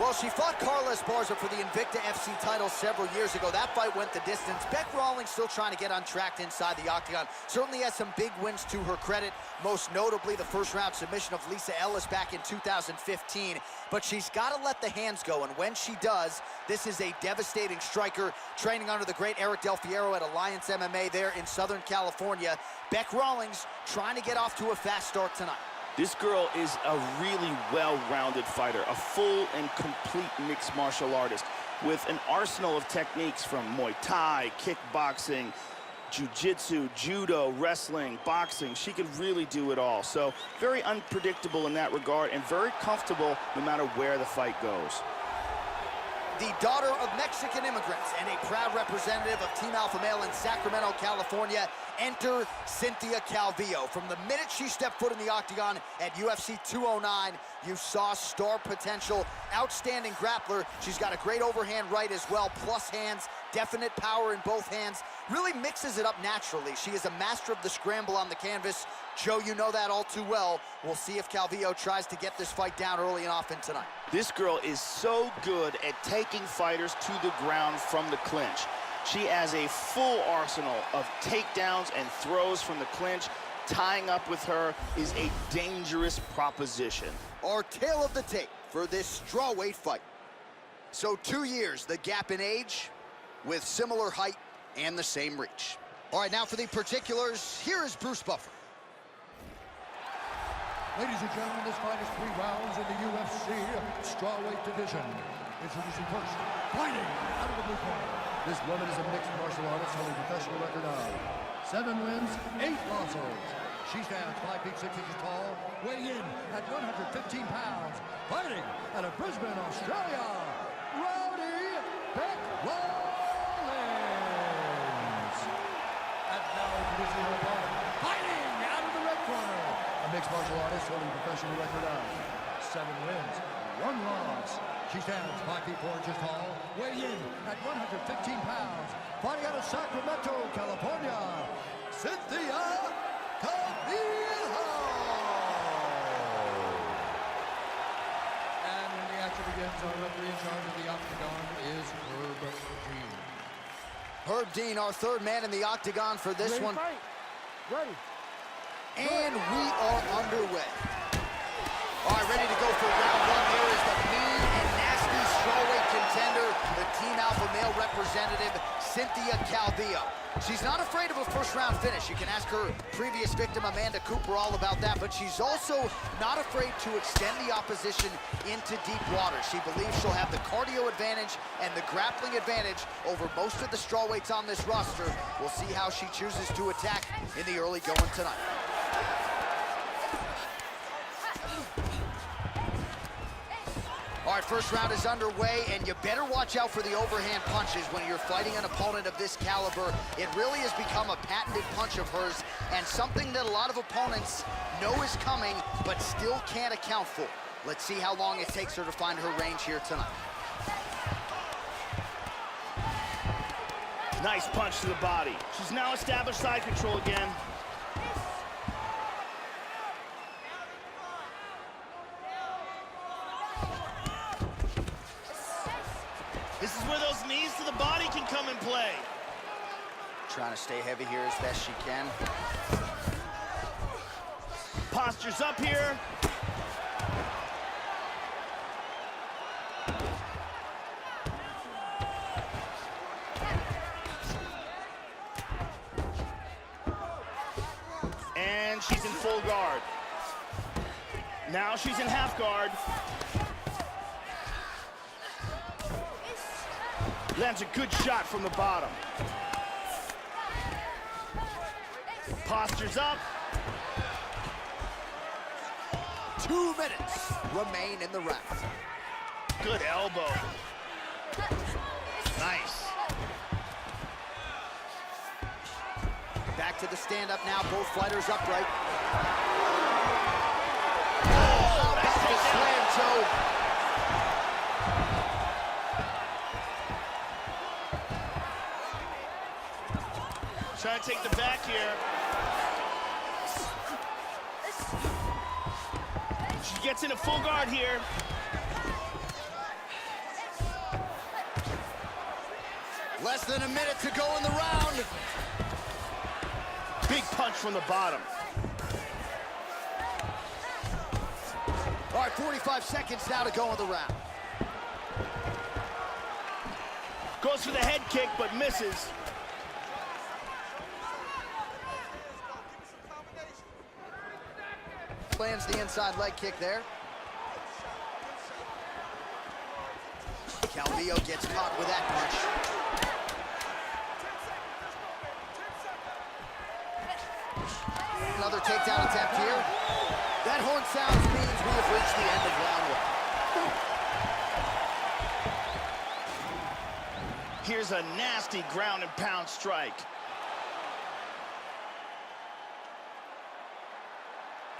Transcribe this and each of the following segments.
Well, she fought Carla Esparza for the Invicta FC title several years ago. That fight went the distance. Bec Rawlings still trying to get on track inside the octagon. Certainly has some big wins to her credit, most notably the first-round submission of Lisa Ellis back in 2015. But she's got to let the hands go, and when she does, this is a devastating striker training under the great Eric Del Fiero at Alliance MMA there in Southern California. Bec Rawlings trying to get off to a fast start tonight. This girl is a really well-rounded fighter, a full and complete mixed martial artist with an arsenal of techniques from Muay Thai, kickboxing, jiu-jitsu, judo, wrestling, boxing. She can really do it all. So very unpredictable in that regard and very comfortable no matter where the fight goes. The daughter of Mexican immigrants and a proud representative of Team Alpha Male in Sacramento, California, enter Cynthia Calvillo. From the minute she stepped foot in the octagon at UFC 209, you saw star potential, outstanding grappler. She's got a great overhand right as well, plus hands, definite power in both hands, really mixes it up naturally. She is a master of the scramble on the canvas. Joe, you know that all too well. We'll see if Calvillo tries to get this fight down early and often tonight. This girl is so good at taking fighters to the ground from the clinch. She has a full arsenal of takedowns and throws from the clinch. Tying up with her is a dangerous proposition. Our tale of the tape for this strawweight fight. So 2 years, the gap in age, with similar height and the same reach. All right, now for the particulars, here is Bruce Buffer. Ladies and gentlemen, this fight is 3 rounds in the UFC strawweight division. Introducing first, fighting out of the blue corner. This woman is a mixed martial artist holding a professional record of 7 wins, 8 losses. She stands 5 feet 6 inches tall, weighing in at 115 pounds. Fighting out of Brisbane, Australia, Rowdy Bec Rawlings. And now introducing her opponent, fighting out of the red corner. A mixed martial artist holding a professional record of 7 wins, 1 loss. She stands 5 feet 4 inches tall, weighing in at 115 pounds. Fighting out of Sacramento, California, Cynthia Calvillo. And when the action begins, our referee in charge of the octagon is Herb Dean. Herb Dean, our third man in the octagon for this one. Fight. Ready. And we are underway. All right, ready to go for round 1. There is the mean and nasty strawweight contender, the Team Alpha Male representative, Cynthia Calvillo. She's not afraid of a first-round finish. You can ask her previous victim, Amanda Cooper, all about that, but she's also not afraid to extend the opposition into deep water. She believes she'll have the cardio advantage and the grappling advantage over most of the strawweights on this roster. We'll see how she chooses to attack in the early going tonight. All right, first round is underway, and you better watch out for the overhand punches when you're fighting an opponent of this caliber. It really has become a patented punch of hers, and something that a lot of opponents know is coming, but still can't account for. Let's see how long it takes her to find her range here tonight. Nice punch to the body. She's now established side control again. This is where those knees to the body can come in play. Trying to stay heavy here as best she can. Posture's up here. And she's in full guard. Now she's in half guard. Lands a good shot from the bottom. Posture's up. 2 minutes remain in the round. Good elbow. Nice. Back to the stand-up now, both fighters upright. Oh, That's the slam, Joe. Trying to take the back here. She gets into full guard here. Less than a minute to go in the round. Big punch from the bottom. All right, 45 seconds now to go in the round. Goes for the head kick, but misses. Lands the inside leg kick there. Calvillo gets caught with that punch. Another takedown attempt here. That horn sounds means we have reached the end of round 1. Here's a nasty ground and pound strike.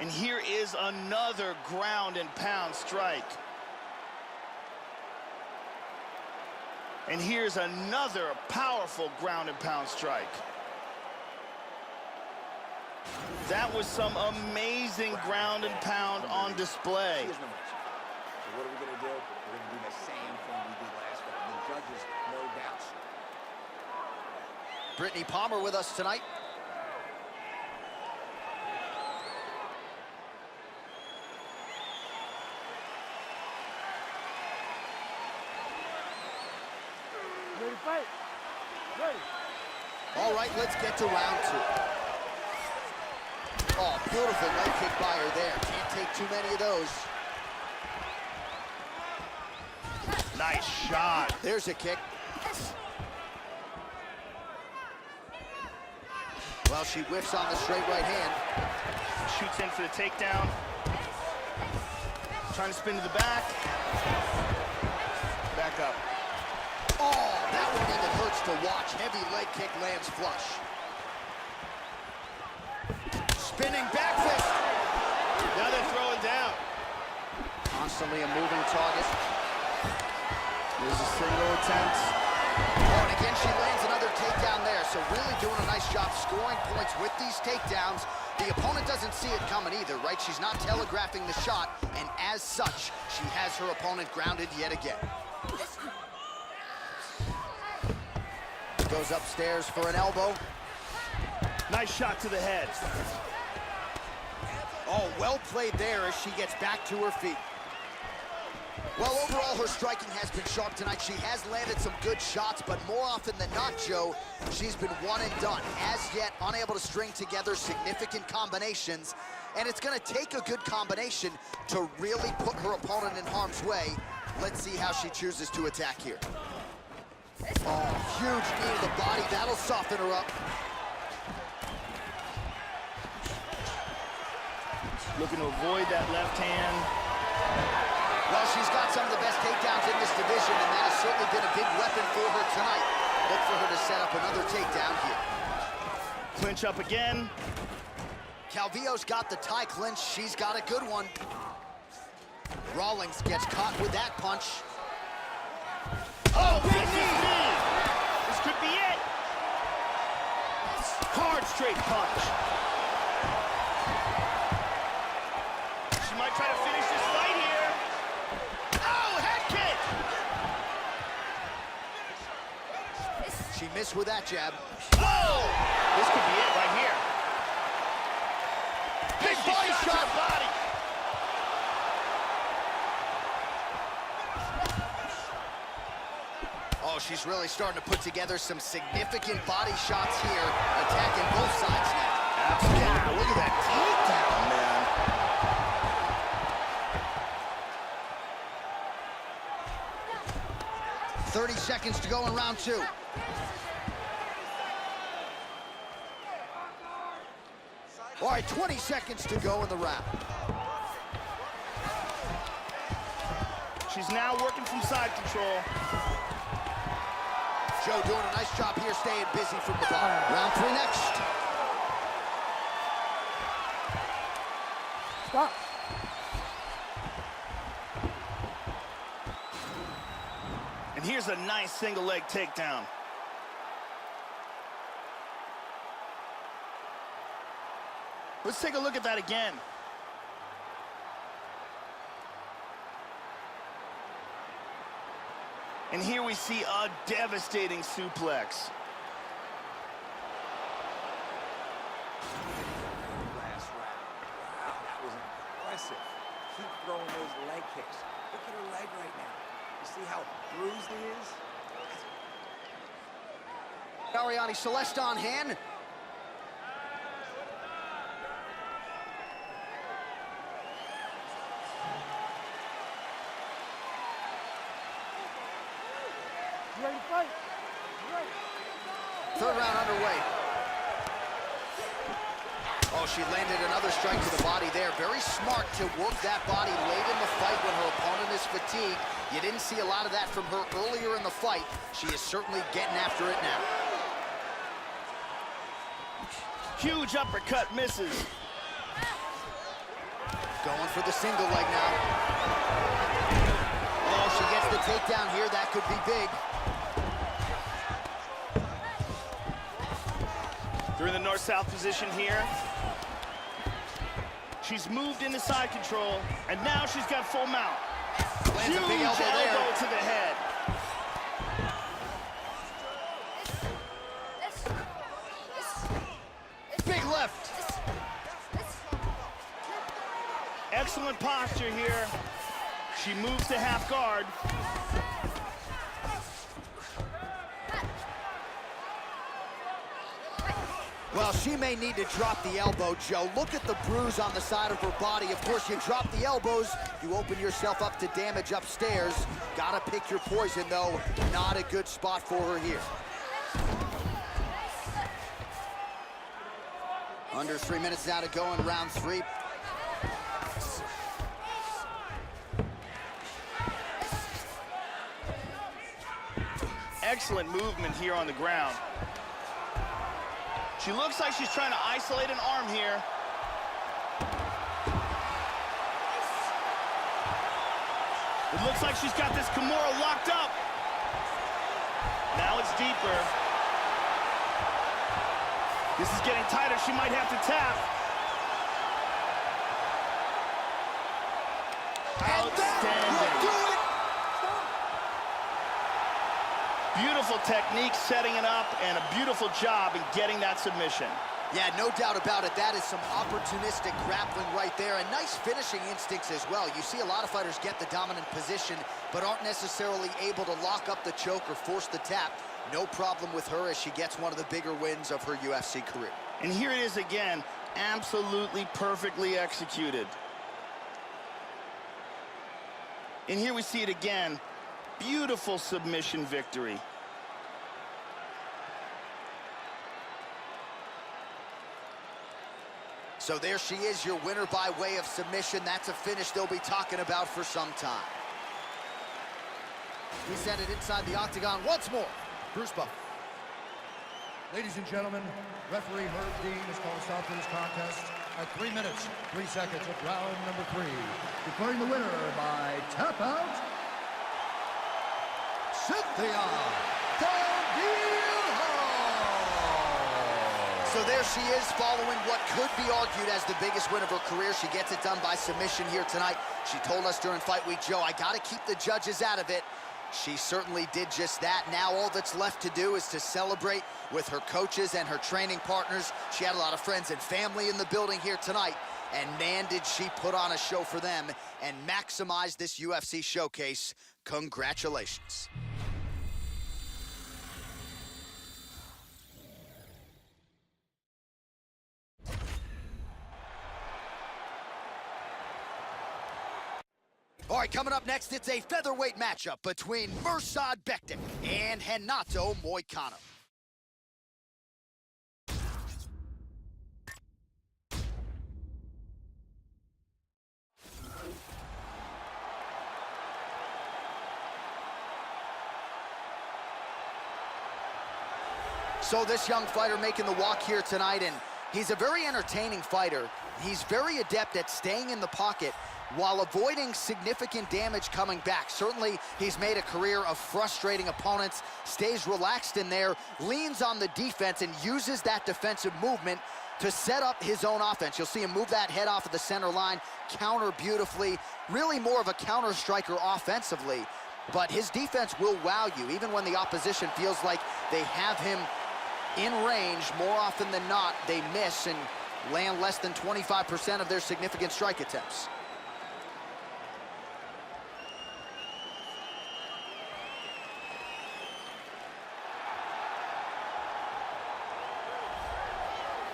And here is another ground and pound strike. And here's another powerful ground and pound strike. That was some amazing ground and pound on display. So what are we going to do? We're going to do the same thing we did last time. The judges, no doubts. Brittany Palmer with us tonight. Ready to fight? Ready. All right, let's get to round 2. Oh, beautiful leg kick by her there. Can't take too many of those. Nice shot. There's a kick. Well, she whiffs on the straight right hand. Shoots in for the takedown. Trying to spin to the back. Back up. Oh, that one even hurts to watch. Heavy leg kick lands flush. Spinning back fist. Now they're throwing down. Constantly a moving target. There's a single attempt. Oh, and again, she lands another takedown there. So really doing a nice job scoring points with these takedowns. The opponent doesn't see it coming either, right? She's not telegraphing the shot, and as such, she has her opponent grounded yet again. Goes upstairs for an elbow. Nice shot to the head. Oh, well played there as she gets back to her feet. Well, overall, her striking has been sharp tonight. She has landed some good shots, but more often than not, Joe, she's been one and done. As yet, unable to string together significant combinations, and it's going to take a good combination to really put her opponent in harm's way. Let's see how she chooses to attack here. Oh, huge knee to the body. That'll soften her up. Looking to avoid that left hand. Well, she's got some of the best takedowns in this division, and that has certainly been a big weapon for her tonight. Look for her to set up another takedown here. Clinch up again. Calvillo's got the tie clinch. She's got a good one. Rawlings gets caught with that punch. Oh, big knee! This could be it. Hard straight punch. She might try to finish this fight here. Oh, head kick! She missed with that jab. Oh! This could be it right here. Big body shot. Body. Oh, she's really starting to put together some significant body shots here, attacking both sides now. Absolutely. Yeah, look at that takedown, man. 30 seconds to go in round 2. All right, 20 seconds to go in the round. She's now working from side control. Joe doing a nice job here, staying busy from the bottom. Round 3 next. Stop. And here's a nice single leg takedown. Let's take a look at that again. And here we see a devastating suplex. Last round. Wow, that was impressive. Keep throwing those leg kicks. Look at her leg right now. You see how bruised it is? Ariane Celeste on hand. You ready to fight? You ready? Third round underway. Oh, she landed another strike to the body there. Very smart to work that body late in the fight when her opponent is fatigued. You didn't see a lot of that from her earlier in the fight. She is certainly getting after it now. Huge uppercut misses. Going for the single leg now. Oh, she gets the takedown here. That could be big. They're in the north-south position here. She's moved into side control, and now she's got full mount. Lands a big elbow there. Elbow to the head. Big left. Excellent posture here. She moves to half guard. Well, she may need to drop the elbow, Joe. Look at the bruise on the side of her body. Of course, you drop the elbows, you open yourself up to damage upstairs. Gotta pick your poison, though. Not a good spot for her here. Under 3 minutes now to go in round 3. Excellent movement here on the ground. She looks like she's trying to isolate an arm here. It looks like she's got this Kimura locked up. Now it's deeper. This is getting tighter. She might have to tap. Outstanding. Beautiful technique setting it up, and a beautiful job in getting that submission. Yeah, no doubt about it. That is some opportunistic grappling right there, and nice finishing instincts as well. You see a lot of fighters get the dominant position, but aren't necessarily able to lock up the choke or force the tap. No problem with her as she gets one of the bigger wins of her UFC career. And here it is again, absolutely perfectly executed. And here we see it again. Beautiful submission victory. So there she is, your winner by way of submission. That's a finish they'll be talking about for some time. We send it inside the octagon once more. Bruce Buffer. Ladies and gentlemen, referee Herb Dean has called a stop to this contest at 3 minutes, 3 seconds of round number 3. Declaring the winner by tap out, Cynthia Calvillo. So there she is, following what could be argued as the biggest win of her career. She gets it done by submission here tonight. She told us during Fight Week, Joe, I got to keep the judges out of it. She certainly did just that. Now all that's left to do is to celebrate with her coaches and her training partners. She had a lot of friends and family in the building here tonight, and man, did she put on a show for them and maximize this UFC showcase. Congratulations. All right, coming up next, it's a featherweight matchup between Mirsad Bektic and Renato Moicano. So this young fighter making the walk here tonight, and he's a very entertaining fighter. He's very adept at staying in the pocket while avoiding significant damage coming back. Certainly, he's made a career of frustrating opponents, stays relaxed in there, leans on the defense, and uses that defensive movement to set up his own offense. You'll see him move that head off of the center line, counter beautifully, really more of a counter striker offensively. but his defense will wow you, even when the opposition feels like they have him in range. More often than not, they miss and land less than 25% of their significant strike attempts.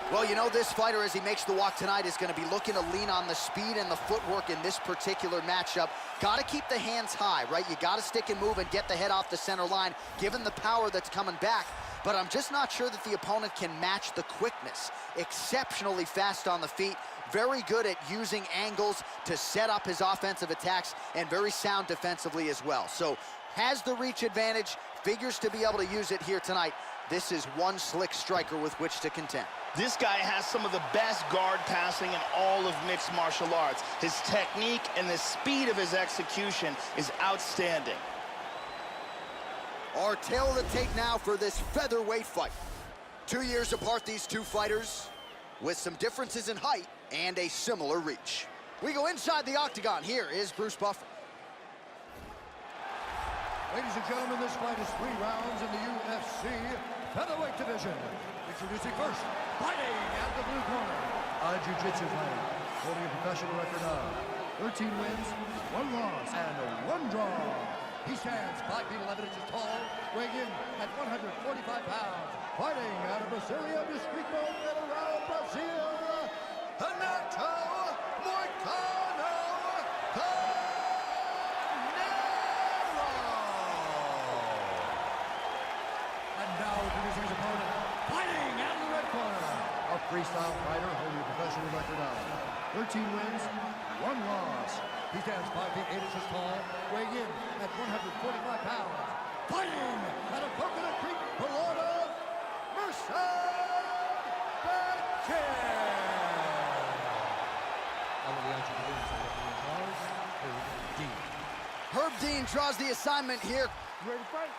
Well, you know, this fighter, as he makes the walk tonight, is going to be looking to lean on the speed and the footwork in this particular matchup. Got to keep the hands high, right? You got to stick and move and get the head off the center line, given the power that's coming back. But I'm just not sure that the opponent can match the quickness. Exceptionally fast on the feet, very good at using angles to set up his offensive attacks, and very sound defensively as well. So has the reach advantage, figures to be able to use it here tonight. This is one slick striker with which to contend. This guy has some of the best guard passing in all of mixed martial arts. His technique and the speed of his execution is outstanding. Our tail of the tape now for this featherweight fight. 2 years apart, these two fighters, with some differences in height and a similar reach. We go inside the octagon. Here is Bruce Buffer. Ladies and gentlemen, this fight is 3 rounds in the UFC featherweight division. Introducing first, fighting at the blue corner, a jiu-jitsu fighter, holding a professional record of 13 wins, 1 loss, and 1 draw. He stands 5 feet 11 inches tall, weighing in at 145 pounds, fighting out of Brasilia Distrito Federal, Brazil, Renato Moicano. And now introducing his opponent, fighting out of the red corner, a freestyle fighter holding a professional record of 13 wins, 1 loss. He stands 5 feet 8 inches tall, weighing in at 145 pounds, fighting out of Coconut Creek, Florida, Mercer Beckin. Herb Dean draws the assignment here. You ready to fight?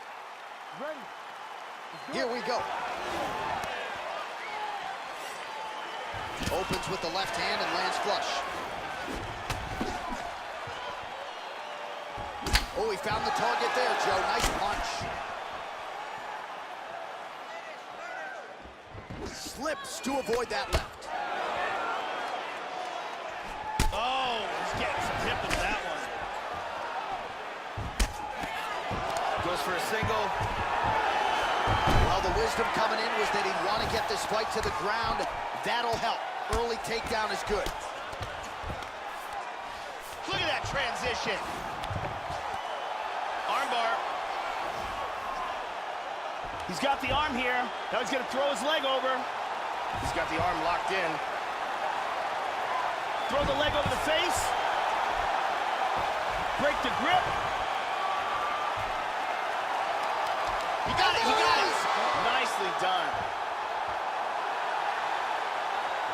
You ready? Here we go. Opens with the left hand and lands flush. Oh, he found the target there, Joe. Nice punch. Slips to avoid that left. Oh, he's getting some hip with that one. Goes for a single. Well, the wisdom coming in was that he'd want to get this fight to the ground. That'll help. Early takedown is good. Look at that transition. Armbar. He's got the arm here. Now he's going to throw his leg over. He's got the arm locked in. Throw the leg over the face. Break the grip. He got it, he got it. Nicely done.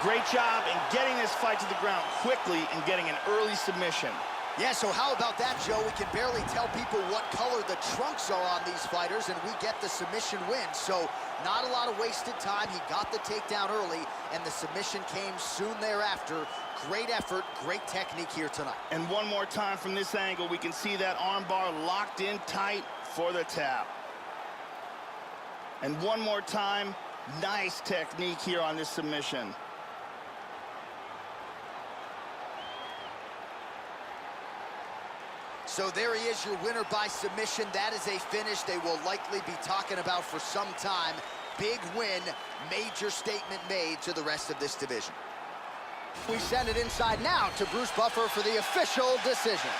Great job in getting this fight to the ground quickly and getting an early submission. Yeah, so how about that, Joe? We can barely tell people what color the trunks are on these fighters, and we get the submission win. So not a lot of wasted time. He got the takedown early, and the submission came soon thereafter. Great effort, great technique here tonight. And one more time from this angle, we can see that arm bar locked in tight for the tap. And one more time, nice technique here on this submission. So there he is, your winner by submission. That is a finish they will likely be talking about for some time. Big win, major statement made to the rest of this division. We send it inside now to Bruce Buffer for the official decision.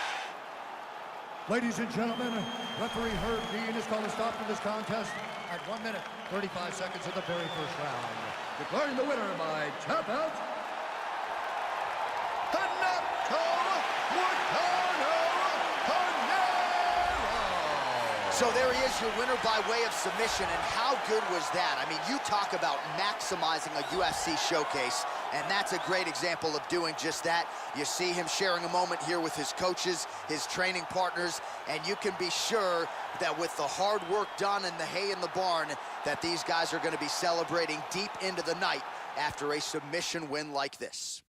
Ladies and gentlemen, referee Herb Dean has called a stop to this contest at 1 minute, 35 seconds of the very first round. Declaring the winner by tap out, Renato Moicano. So there he is, your winner by way of submission, and how good was that? I mean, you talk about maximizing a UFC showcase, and that's a great example of doing just that. You see him sharing a moment here with his coaches, his training partners, and you can be sure that with the hard work done and the hay in the barn, that these guys are going to be celebrating deep into the night after a submission win like this.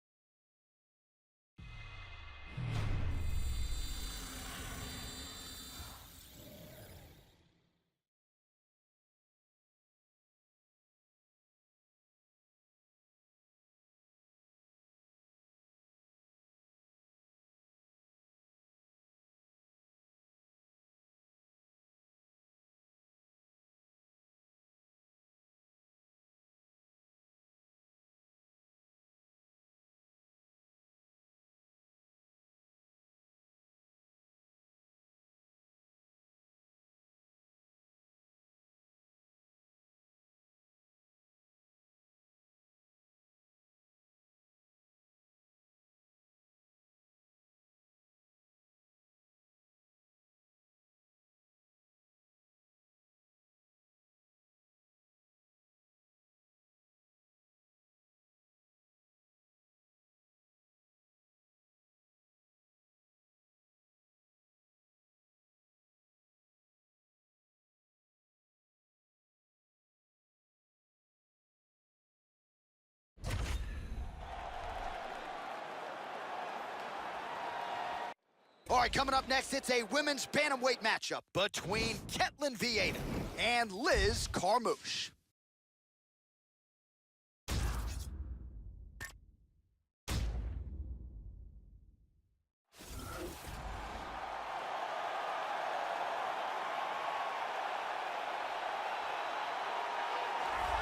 All right, coming up next, it's a women's bantamweight matchup between Ketlen Vieira and Liz Carmouche.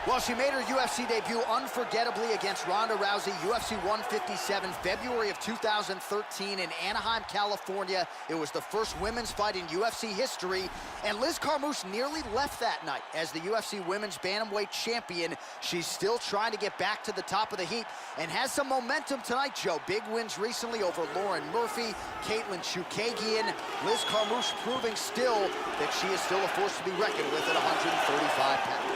Well, she made her UFC debut unforgettably against Ronda Rousey, UFC 157, February of 2013 in Anaheim, California. It was the first women's fight in UFC history, and Liz Carmouche nearly left that night as the UFC Women's Bantamweight Champion. She's still trying to get back to the top of the heap and has some momentum tonight, Joe. Big wins recently over Lauren Murphy, Caitlin Chookagian. Liz Carmouche proving still that she is still a force to be reckoned with at 135 pounds.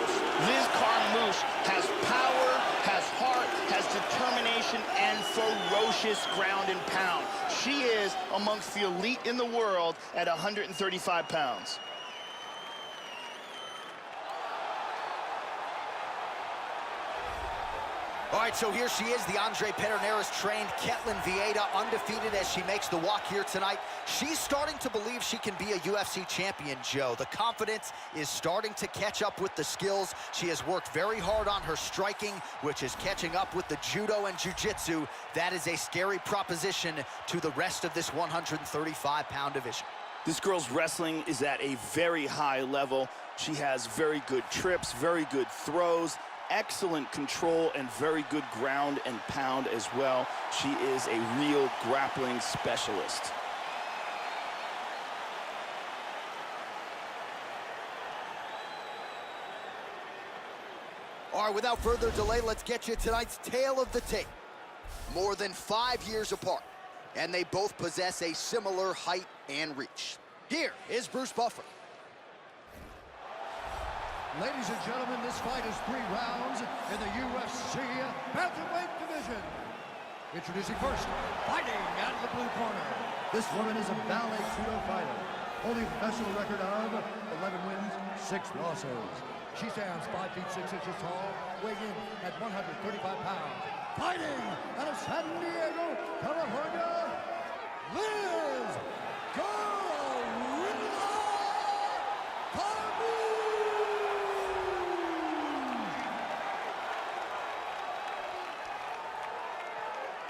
Liz Carmouche has power, has heart, has determination, and ferocious ground and pound. She is amongst the elite in the world at 135 pounds. All right, so here she is, the Andre Pederneiras-trained Ketlen Vieira, undefeated as she makes the walk here tonight. She's starting to believe she can be a UFC champion, Joe. The confidence is starting to catch up with the skills. She has worked very hard on her striking, which is catching up with the judo and jiu-jitsu. That is a scary proposition to the rest of this 135-pound division. This girl's wrestling is at a very high level. She has very good trips, very good throws, excellent control, and very good ground and pound as well. She is a real grappling specialist. All right, without further delay, let's get you tonight's tale of the tape. More than 5 years apart, and they both possess a similar height and reach. Here is Bruce Buffer. Ladies and gentlemen, this fight is 3 rounds in the UFC bantamweight division. Introducing first, fighting out of the blue corner. This woman is a ballet judo fighter, holding a professional record of 11 wins, 6 losses. She stands 5 feet 6 inches tall, weighing in at 135 pounds. Fighting out of San Diego, California, Liz Carmouche.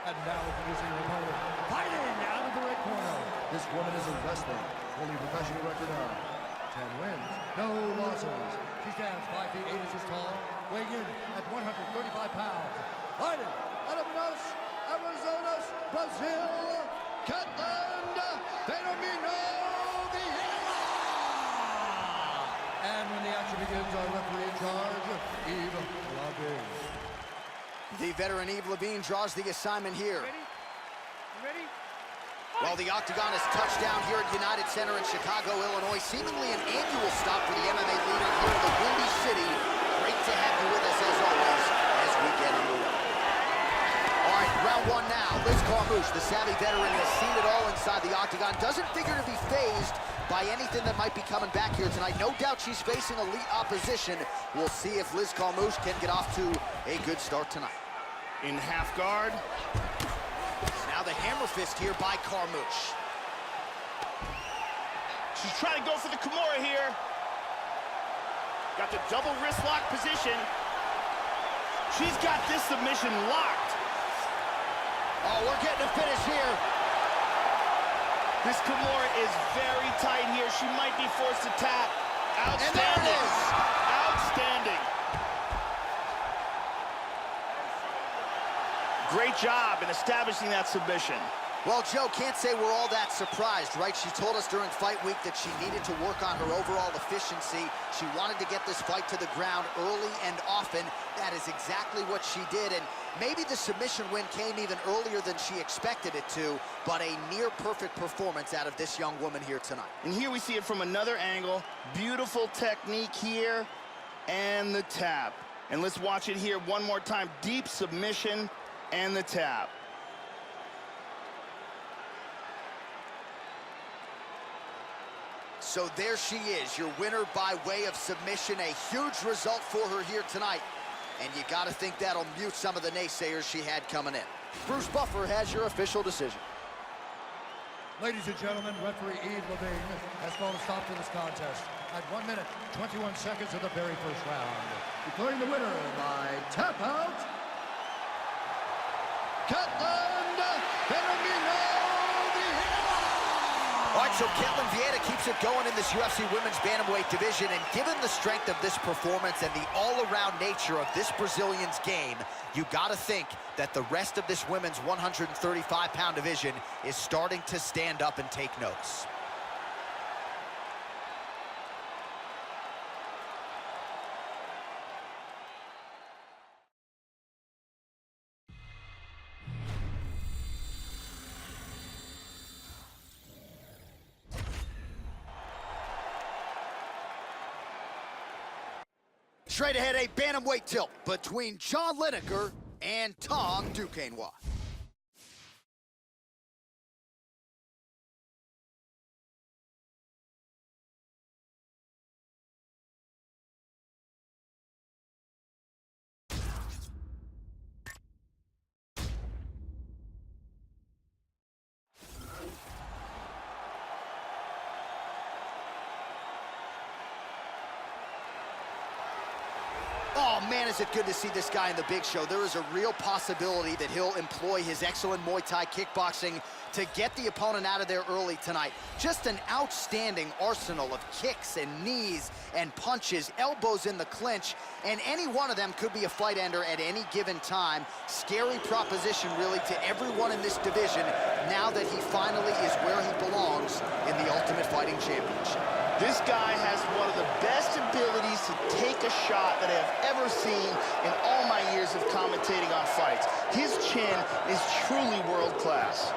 And now introducing her opponent, fighting out of the red corner. This woman is a wrestler, holding a professional record of 10 wins, no losses. She stands 5 feet 8 inches tall, weighing in at 135 pounds. Fighting out of Manaus, Arizona, Brazil, Ketlen Vieira. And when the action begins, our referee in charge, Eve Levine. The veteran Eve Levine draws the assignment here. Ready? While the Octagon is touched down here at United Center in Chicago, Illinois, seemingly an annual stop for the MMA leader here in the Windy City. Great to have you with us as always as we get underway. All right, round 1 now. Liz Carmouche, the savvy veteran, has seen it all inside the Octagon. Doesn't figure to be fazed by anything that might be coming back here tonight. No doubt she's facing elite opposition. We'll see if Liz Carmouche can get off to a good start tonight. In half guard. Now the hammer fist here by Carmouche. She's trying to go for the Kimura here. Got the double wrist lock position. She's got this submission locked. Oh, we're getting a finish here. This Kimura is very tight here. She might be forced to tap. Outstanding. And there it is. Outstanding. Great job in establishing that submission. Well, Joe, can't say we're all that surprised, right? She told us during fight week that she needed to work on her overall efficiency. She wanted to get this fight to the ground early and often. That is exactly what she did, and maybe the submission win came even earlier than she expected it to, but a near-perfect performance out of this young woman here tonight. And here we see it from another angle. Beautiful technique here, and the tap. And let's watch it here one more time. Deep submission and the tap. So there she is, your winner by way of submission. A huge result for her here tonight. And you got to think that'll mute some of the naysayers she had coming in. Bruce Buffer has your official decision. Ladies and gentlemen, referee Eve Levine has called a stop to this contest at 1 minute, 21 seconds of the very first round. Declaring the winner by tap out, Ketland Benamino. All right, so Ketland Vieira keeps it going in this UFC women's bantamweight division, and given the strength of this performance and the all-around nature of this Brazilian's game, you got to think that the rest of this women's 135-pound division is starting to stand up and take notes. Straight ahead, a bantamweight tilt between John Lineker and Tom Duquesnoy. Oh, man, is it good to see this guy in the big show. There is a real possibility that he'll employ his excellent Muay Thai kickboxing to get the opponent out of there early tonight. Just an outstanding arsenal of kicks and knees and punches, elbows in the clinch, and any one of them could be a fight ender at any given time. Scary proposition, really, to everyone in this division now that he finally is where he belongs in the Ultimate Fighting Championship. This guy has one of the best abilities to take a shot that I have ever seen in all my years of commentating on fights. His chin is truly world class.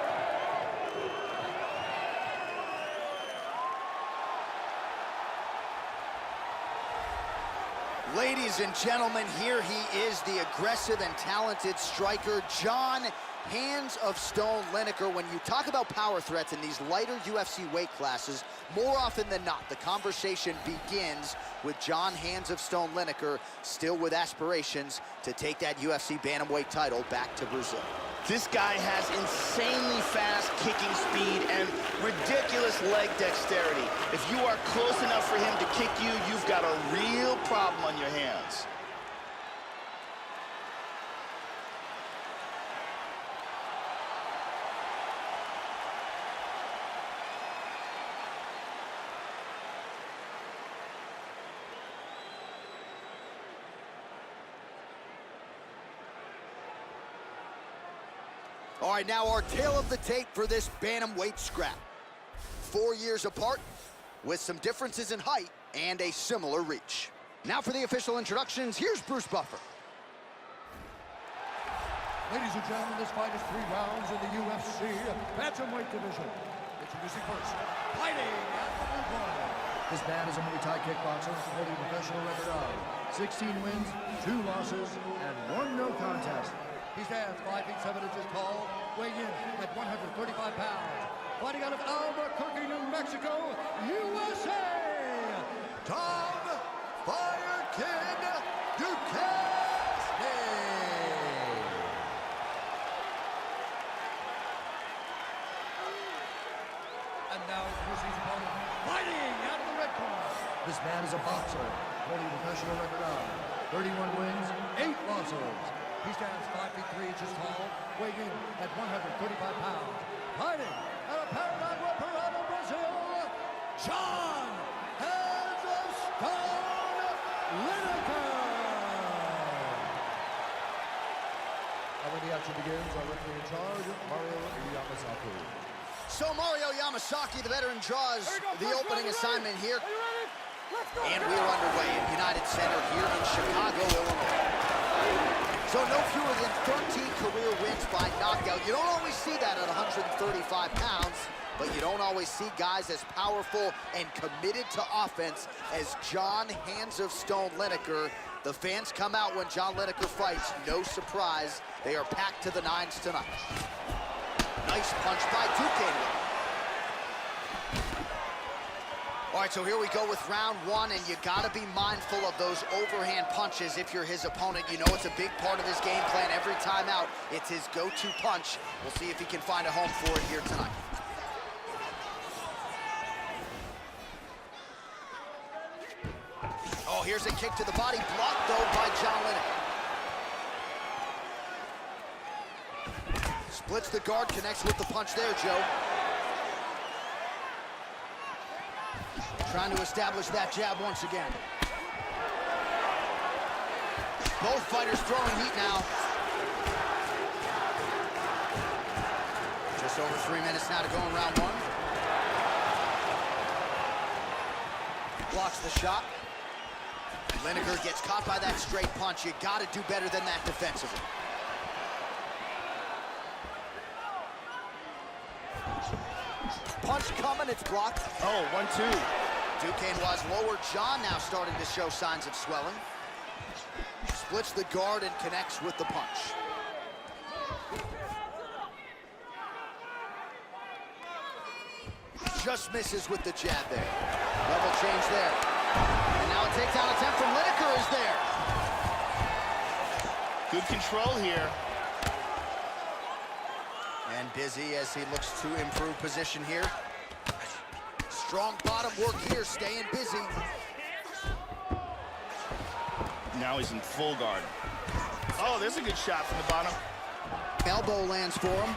Ladies and gentlemen, here he is, the aggressive and talented striker, John Hands of Stone Lineker. When you talk about power threats in these lighter UFC weight classes, more often than not, the conversation begins with John Hands of Stone Lineker, still with aspirations to take that UFC bantamweight title back to Brazil. This guy has insanely fast kicking speed and ridiculous leg dexterity. If you are close enough for him to kick you, you've got a real problem on your hands. All right, now our tale of the tape for this bantamweight scrap. 4 years apart, with some differences in height and a similar reach. Now for the official introductions, here's Bruce Buffer. Ladies and gentlemen, this fight is 3 rounds in the UFC bantamweight division. Introducing first, fighting at the blue corner. This man is a Muay Thai kickboxer holding a professional record of 16 wins, 2 losses, and 1 no contest. He stands 5 feet 7 inches tall, weighing in at 135 pounds. Fighting out of Albuquerque, New Mexico, USA, Tom Fire Kid Duquesnoy. And now his opponent, fighting out of the red corner. This man is a boxer, holding a professional record of 31 wins, 8 losses. He stands 5 feet 3 inches tall, weighing in at 135 pounds. Fighting out of Paraná, Parada, Brazil, John Hands of Stone Lineker. And when the action begins, our referee in charge, Mario Yamasaki. So Mario Yamasaki, the veteran, draws the opening assignment here. And we are underway at United Center here in Chicago, Illinois. So no fewer than 13 career wins by knockout. You don't always see that at 135 pounds, but you don't always see guys as powerful and committed to offense as John Hands of Stone Lineker. The fans come out when John Lineker fights. No surprise, they are packed to the nines tonight. Nice punch by Duquesnoy. All right, so here we go with round 1, and you got to be mindful of those overhand punches if you're his opponent. You know it's a big part of his game plan. Every time out, it's his go-to punch. We'll see if he can find a home for it here tonight. here's a kick to the body, blocked though by John Lineker. Splits the guard, connects with the punch there, Joe. Trying to establish that jab once again. Both fighters throwing heat now. Just over 3 minutes now to go in round one. Blocks the shot. Lineker gets caught by that straight punch. You gotta do better than that defensively. Punch coming, it's blocked. Oh, 1-2. Duquesnois' lower jaw now starting to show signs of swelling. Splits the guard and connects with the punch. Just misses with the jab there. Level change there. And now a takedown attempt from Lineker is there. Good control here. And busy as he looks to improve position here. Strong bottom work here, staying busy. Now he's in full guard. Oh, there's a good shot from the bottom. Elbow lands for him.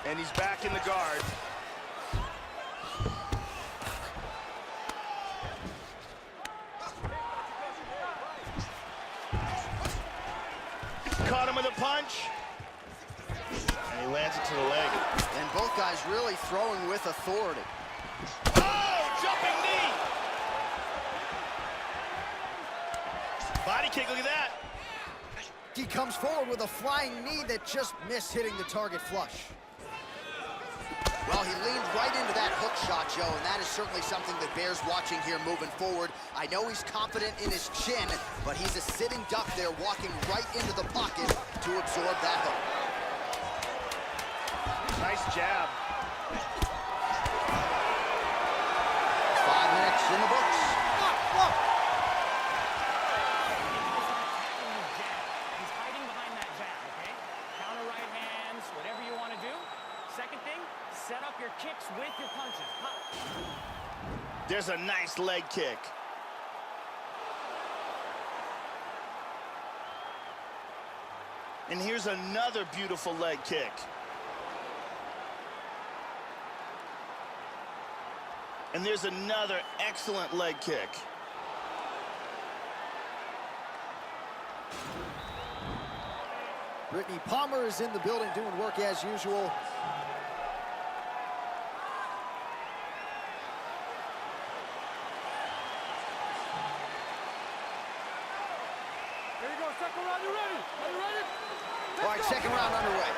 And he's back in the guard. Caught him with a punch. And he lands it to the leg. And both guys really throwing with authority. Oh, jumping knee. Body kick, look at that. He comes forward with a flying knee that just missed hitting the target flush. Well, he leaned right into that hook shot, Joe, and that is certainly something that bears watching here moving forward. I know he's confident in his chin, but he's a sitting duck there, walking right into the pocket to absorb that hook. Nice jab. 5 minutes in the books. He's hiding behind that jab, okay? Counter right hands, whatever you want to do. Second thing, set up your kicks with your punches. There's a nice leg kick. And here's another beautiful leg kick. And there's another excellent leg kick. Brittany Palmer is in the building doing work as usual. Here you go, second round, you ready? Are you ready? All right, second round underway.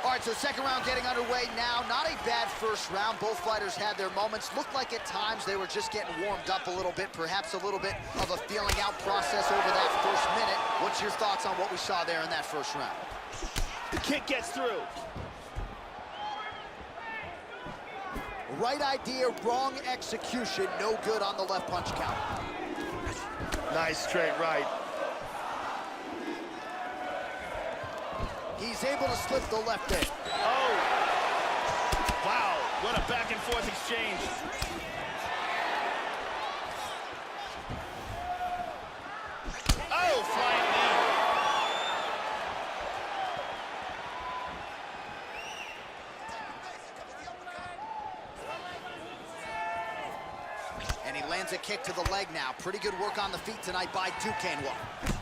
All right, so second round getting underway now. Not a bad first round. Both fighters had their moments. Looked like at times they were just getting warmed up a little bit, perhaps a little bit of a feeling out process over that first minute. What's your thoughts on what we saw there in that first round? The kick gets through. Right idea, wrong execution. No good on the left punch count. Nice straight right. He's able to slip the left in. Oh! Wow, what a back and forth exchange. Oh, flying knee. And he lands a kick to the leg now. Pretty good work on the feet tonight by Duquesnois.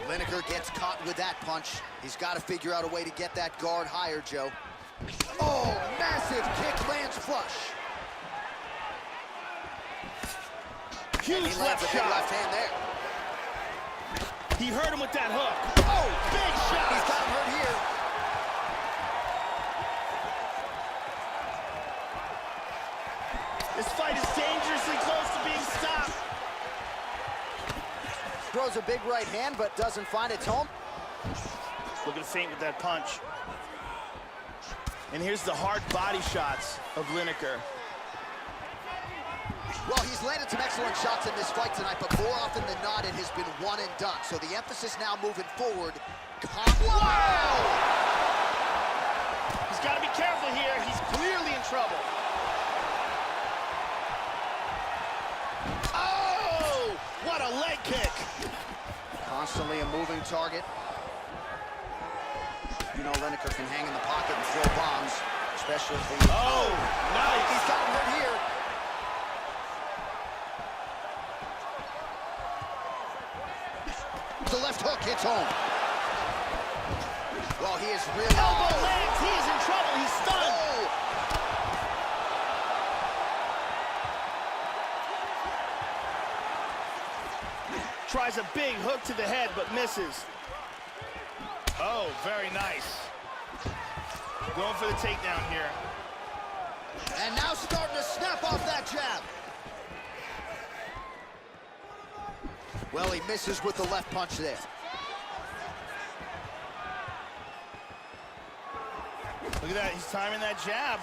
Lineker gets caught with that punch. He's got to figure out a way to get that guard higher, Joe. Oh, massive kick lands flush. Huge He lands left a big shot. left hand there. He hurt him with that hook. Oh, Big shot. he's got him hurt here. This fight is dangerously close to being stopped. Throws a big right hand, but doesn't find its home. Looking to feint with that punch. And here's the hard body shots of Lineker. Well, he's landed some excellent shots in this fight tonight, but more often than not, it has been one and done. So the emphasis now moving forward. Wow! He's got to be careful here. He's clearly in trouble. Oh, what a leg kick. Constantly a moving target. You know Lineker can hang in the pocket and throw bombs, especially if he... Oh, nice. He's got him right here. The left hook hits home. Well, he is really... Elbow lands. He is in trouble. He's stunned. Oh. Tries a big hook to the head, but misses. Oh, very nice. Going for the takedown here. And now starting to snap off that jab. Well, he misses with the left punch there. Look at that, he's timing that jab.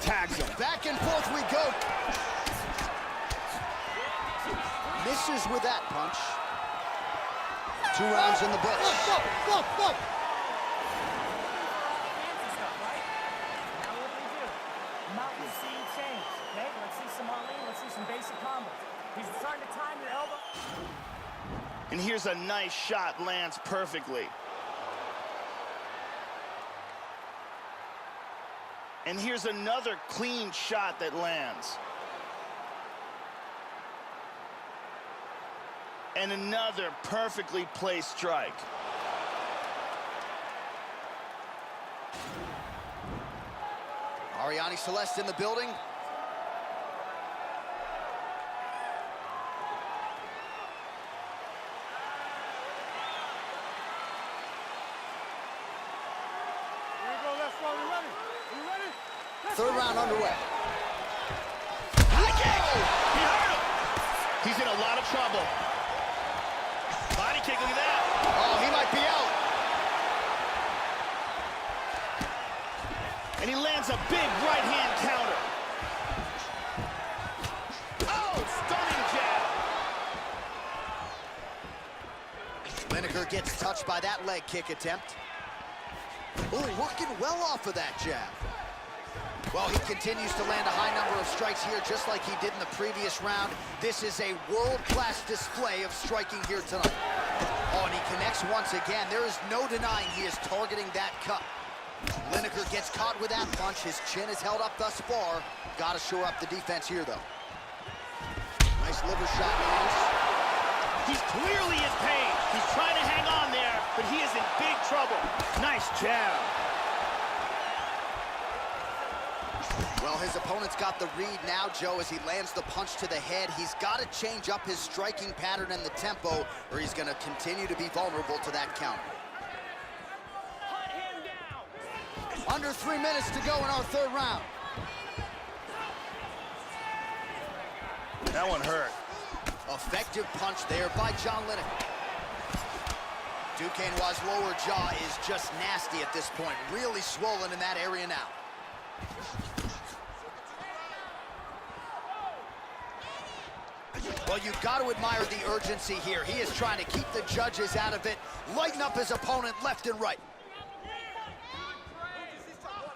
Tags him. Back and forth we go. Misses with that punch. 2 rounds in the books. Fancy stuff, right? Now what do we do? Mountain scene change, okay? Let's see some Ali, let's see some basic combos. He's starting to time your elbow. And here's a nice shot, lands perfectly. And here's another clean shot that lands. And another perfectly placed strike. Ariane Celeste in the building. Here we go, left round, you ready? Are you ready? Third round underway. High kick! He hurt him! He's in a lot of trouble. Body kick, look at that. Oh, he might be out. And he lands a big right-hand counter. Oh, stunning jab. Lineker gets touched by that leg kick attempt. Oh, working well off of that jab. Well, he continues to land a high number of strikes here, just like he did in the previous round. This is a world-class display of striking here tonight. Oh, and he connects once again. There is no denying he is targeting that cut. Lineker gets caught with that punch. His chin is held up thus far. Got to shore up the defense here, though. Nice liver shot lands. He's clearly in pain. He's trying to hang on there, but he is in big trouble. Nice jab. Well, his opponent's got the read now, Joe, as he lands the punch to the head. He's got to change up his striking pattern and the tempo, or he's going to continue to be vulnerable to that counter. Hunt him down. Under 3 minutes to go in our third round. That one hurt. Effective punch there by John Lineker. Duquesnois' lower jaw is just nasty at this point. Really swollen in that area now. Well, you've got to admire the urgency here. He is trying to keep the judges out of it, lighten up his opponent left and right.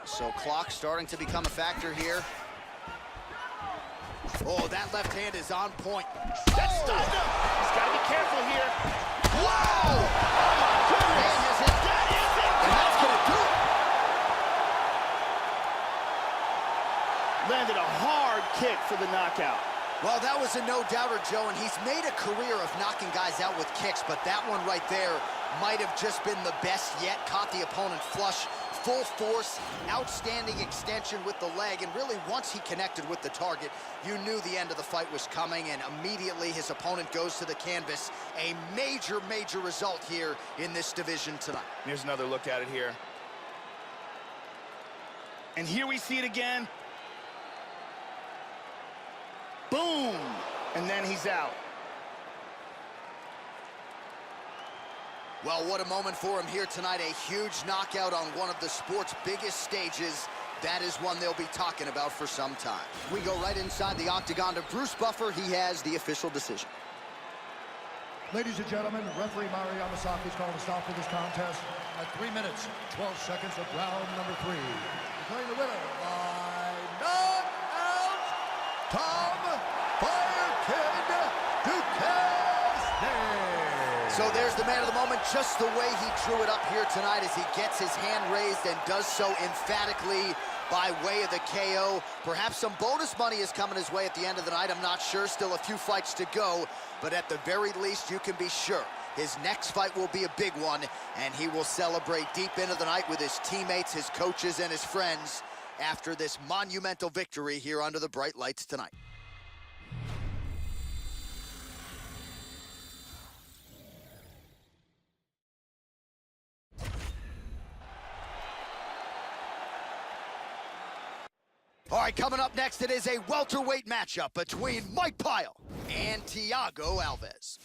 So clock starting to become a factor here. Oh, that left hand is on point. That stopped him. He's got to be careful here. Wow! Oh, my goodness. Man has hit. That is it. And that's gonna do it. Landed a hard kick for the knockout. Well, that was a no-doubter, Joe, and he's made a career of knocking guys out with kicks, but that one right there might have just been the best yet. Caught the opponent flush, full force, outstanding extension with the leg, and really once he connected with the target, you knew the end of the fight was coming, and immediately his opponent goes to the canvas. A major, major result here in this division tonight. Here's another look at it here. And here we see it again. Boom! And then he's out. Well, what a moment for him here tonight. A huge knockout on one of the sport's biggest stages. That is one they'll be talking about for some time. We go right inside the octagon to Bruce Buffer. He has the official decision. Ladies and gentlemen, referee Mari Yamasaki is calling a stop to this contest at 3 minutes, 12 seconds of round number 3. Declaring the winner by knockout Tom Fire Kid Duquesne. So there's the man of the moment, just the way he drew it up here tonight as he gets his hand raised and does so emphatically by way of the KO. Perhaps some bonus money is coming his way at the end of the night. I'm not sure. Still a few fights to go. But at the very least, you can be sure his next fight will be a big one, and he will celebrate deep into the night with his teammates, his coaches, and his friends after this monumental victory here under the bright lights tonight. All right, coming up next, it is a welterweight matchup between Mike Pyle and Thiago Alves.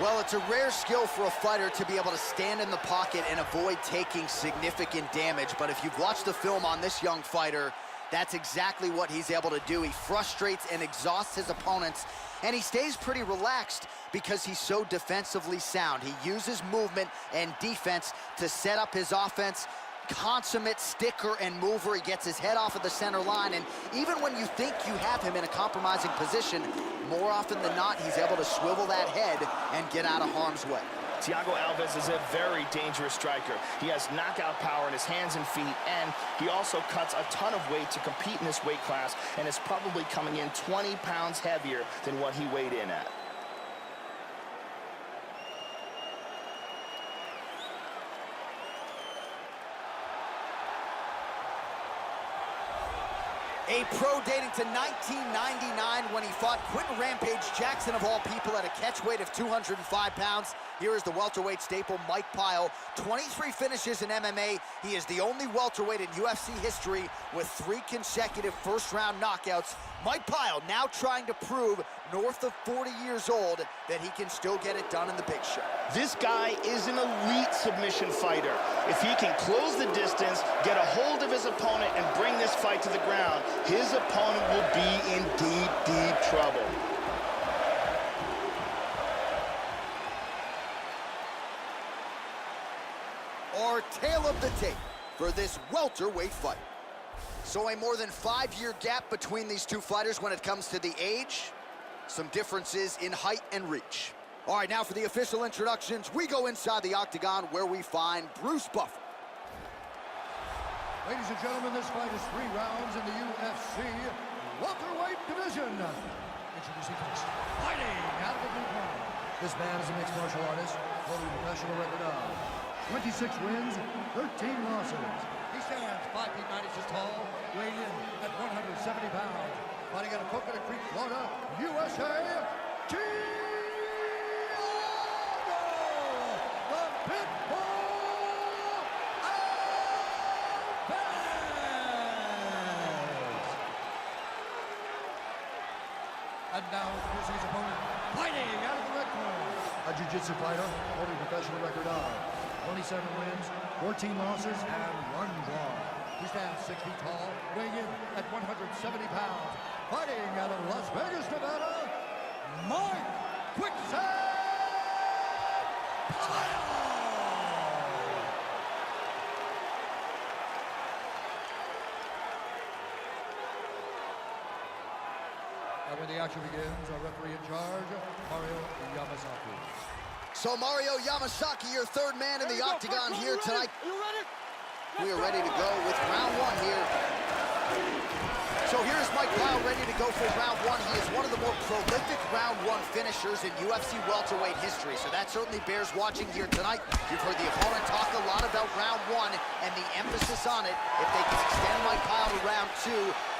Well, it's a rare skill for a fighter to be able to stand in the pocket and avoid taking significant damage. But if you've watched the film on this young fighter, that's exactly what he's able to do. He frustrates and exhausts his opponents, and he stays pretty relaxed because he's so defensively sound. He uses movement and defense to set up his offense. Consummate sticker and mover. He gets his head off of the center line, and even when you think you have him in a compromising position, more often than not, he's able to swivel that head and get out of harm's way. Thiago Alves is a very dangerous striker. He has knockout power in his hands and feet, and he also cuts a ton of weight to compete in this weight class, and is probably coming in 20 pounds heavier than what he weighed in at. A pro dating to 1999 when he fought Quentin Rampage Jackson, of all people, at a catch weight of 205 pounds. Here is the welterweight staple, Mike Pyle. 23 finishes in MMA. He is the only welterweight in UFC history with 3 consecutive first-round knockouts. Mike Pyle now trying to prove, north of 40 years old, that he can still get it done in the big show. This guy is an elite submission fighter. If he can close the distance, get a hold of his opponent, and bring this fight to the ground, his opponent will be in deep, deep trouble. Our tale of the tape for this welterweight fight. So a more than 5-year gap between these two fighters when it comes to the age. Some differences in height and reach. All right, now for the official introductions, we go inside the octagon where we find Bruce Buffer. Ladies and gentlemen, this fight is 3 rounds in the UFC welterweight division. Introducing first, fighting out of the blue corner. This man is a mixed martial artist, holding a professional record of 26 wins, 13 losses. He stands 5 feet 9 inches tall, weighing in at 170 pounds. Fighting out of Coconut Creek, Florida, USA, Thiago, the Pitbull Alves. And now, here's his opponent, fighting out of the red corner. A jiu-jitsu fighter, holding a professional record of 27 wins, 14 losses, and 1 draw. He stands 6 feet tall, weighing in at 170 pounds. Fighting out of Las Vegas, Nevada, Mike Quicksand Pyle. And when the action begins, our referee in charge, Mario Yamasaki. So Mario Yamasaki, your third man in the octagon here tonight. You ready? We are ready to go with round 1 here. So here's Mike Pyle ready to go for round 1. He is one of the more prolific round 1 finishers in UFC welterweight history, so that certainly bears watching here tonight. You've heard the opponent talk a lot about round 1 and the emphasis on it. If they can extend Mike Pyle to round 2,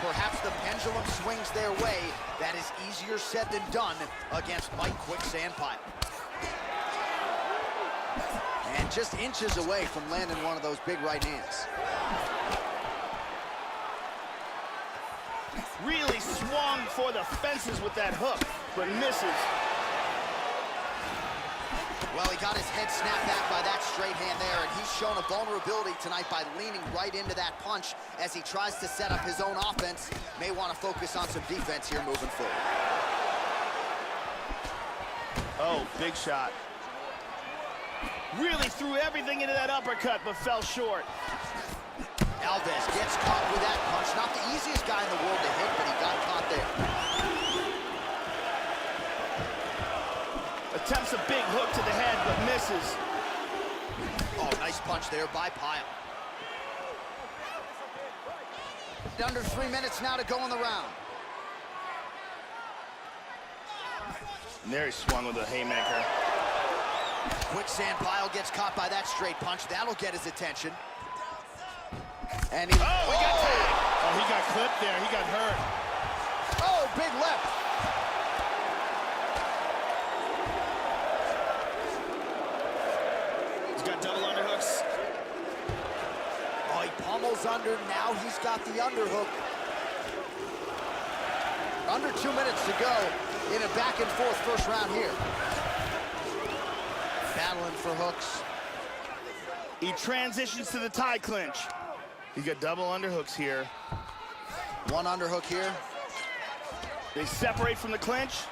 perhaps the pendulum swings their way. That is easier said than done against Mike Quicksand Pyle. And just inches away from landing one of those big right hands. Really swung for the fences with that hook, but misses. Well, he got his head snapped back by that straight hand there, and he's shown a vulnerability tonight by leaning right into that punch as he tries to set up his own offense. May want to focus on some defense here moving forward. Oh, big shot. Really threw everything into that uppercut, but fell short. Alves gets caught with that punch. Not the easiest guy in the world to hit, but he got caught there. Attempts a big hook to the head, but misses. Oh, nice punch there by Pyle. Under 3 minutes now to go in the round. And there he swung with a haymaker. Quicksand Pyle gets caught by that straight punch. That'll get his attention. And he... He got tagged. Oh, he got clipped there. He got hurt. Oh, big left. He's got double underhooks. Oh, he pummels under. Now he's got the underhook. Under 2 minutes to go in a back-and-forth first round here. Battling for hooks. He transitions to the tie clinch. He got double underhooks here. One underhook here. They separate from the clinch.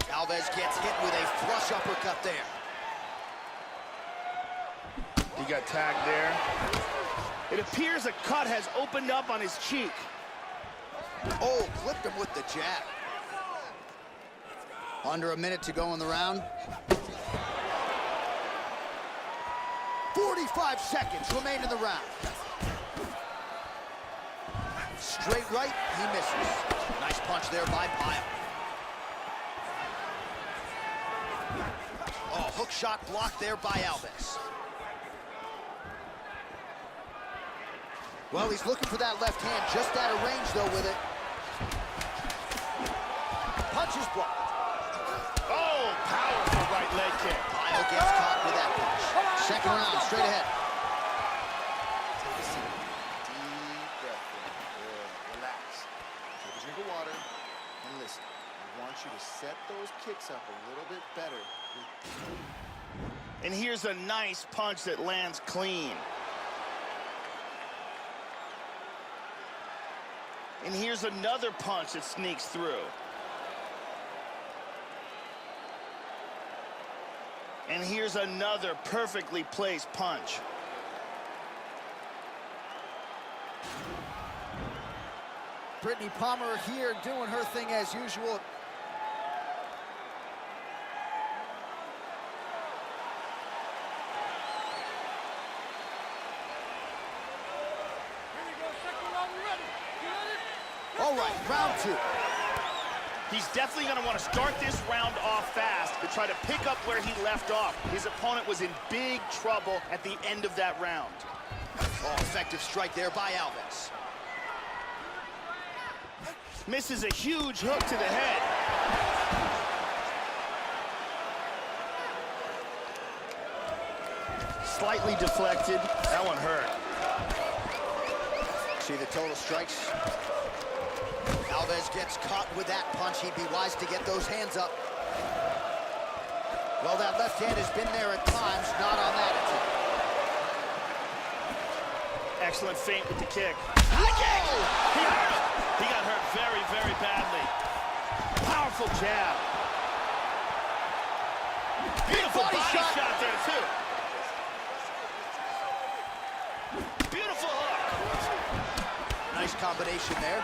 Alves gets hit with a flush uppercut there. He got tagged there. It appears a cut has opened up on his cheek. Oh, clipped him with the jab. Under a minute to go in the round. 45 seconds remain in the round. Straight right, he misses. Nice punch there by Pyle. Oh, hook shot blocked there by Alves. Well, he's looking for that left hand, just out of range, though, with it. Punch is blocked. Oh, powerful right leg kick. Pyle gets caught with that punch. Second round, straight ahead. Take a seat. Deep breath in. Good. Relax. Take a drink of water and listen. I want you to set those kicks up a little bit better. And here's a nice punch that lands clean. And here's another punch that sneaks through. And here's another perfectly placed punch. Brittany Palmer here doing her thing as usual. All right, round two. He's definitely going to want to start this round off fast to try to pick up where he left off. His opponent was in big trouble at the end of that round. Oh, effective strike there by Alves. Misses a huge hook to the head. Slightly deflected. That one hurt. See the total strikes. Alves gets caught with that punch. He'd be wise to get those hands up. Well, that left hand has been there at times, not on that attempt. Excellent feint with the kick. He hurt him. He got hurt very, very badly. Powerful jab. Beautiful body shot there, too. Beautiful hook. Nice combination there.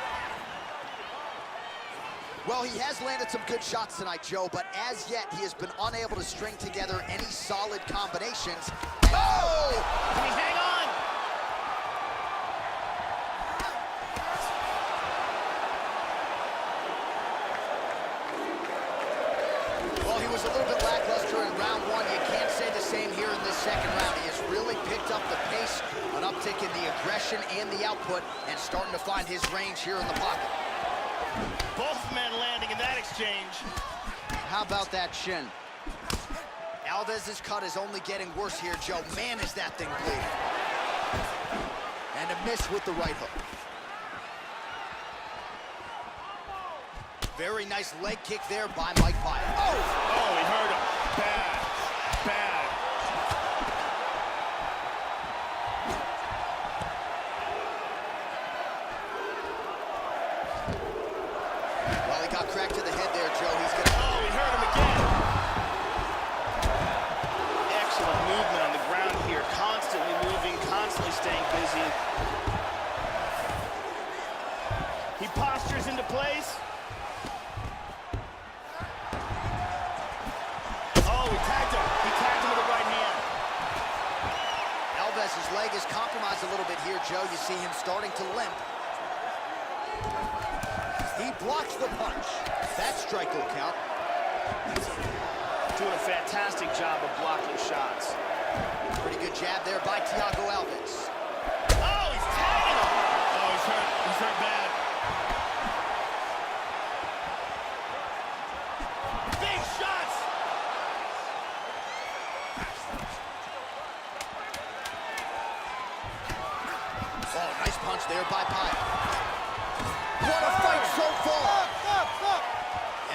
Well, he has landed some good shots tonight, Joe, but as yet, he has been unable to string together any solid combinations. Oh! Can he hang on? Well, he was a little bit lackluster in round one. You can't say the same here in this second round. He has really picked up the pace, an uptick in the aggression and the output, and starting to find his range here in the pocket. Both men landing in that exchange. How about that shin? Alves' cut is only getting worse here, Joe. Man, is that thing bleeding. And a miss with the right hook. Very nice leg kick there by Mike Pyle. Oh, he hurt him. Bad. Well, he got cracked to the head there, Joe. He's gonna... Oh, he hurt him again. Excellent movement on the ground here. Constantly moving, constantly staying busy. He postures into place. Oh, he tagged him. He tagged him with the right hand. Alves's leg is compromised a little bit here, Joe. You see him starting to limp. He blocks the punch. That strike will count. Doing a fantastic job of blocking shots. Pretty good jab there by Thiago Alves. Oh, he's tagging him. Oh, he's hurt. He's hurt bad. Big shots. Oh, nice punch there by Pyle. What a fight so far.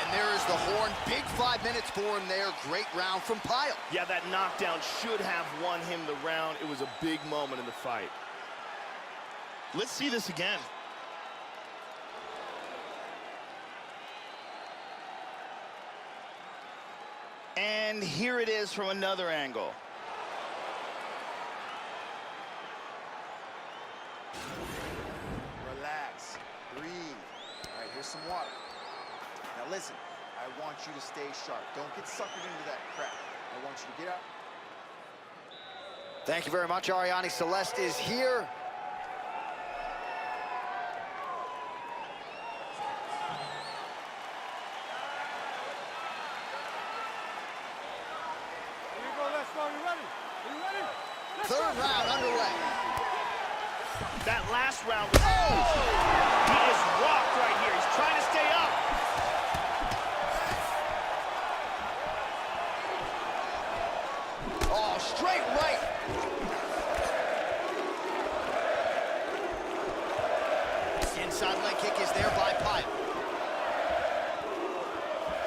And there is the horn. Big 5 minutes for him there. Great round from Pyle. Yeah, that knockdown should have won him the round. It was a big moment in the fight. Let's see this again. And here it is from another angle. Relax, breathe. All right, here's some water. Now listen, I want you to stay sharp. Don't get suckered into that crap. I want you to get out. Thank you very much. Ariane Celeste is here. Here you go, let's go. You ready? Are you ready? Let's Third go. round underway. That last round was... He is rocked right here. He's trying to stay up. Oh, straight right. Inside leg kick is there by Pyle.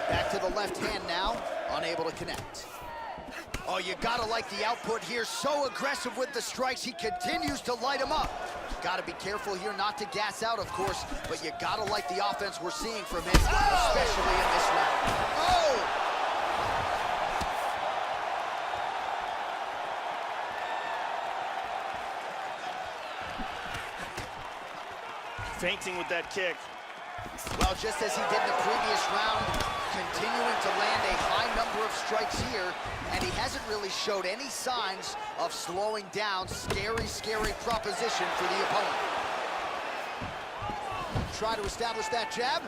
Back to the left hand now. Unable to connect. Oh, you gotta like the output here. So aggressive with the strikes. He continues to light him up. Gotta be careful here not to gas out, of course, but you gotta like the offense we're seeing from him, especially in this round. Oh! Fainting with that kick. Well, just as he did in the previous round, continuing to land a high number of strikes here, and he hasn't really showed any signs of slowing down. Scary, scary proposition for the opponent. Try to establish that jab.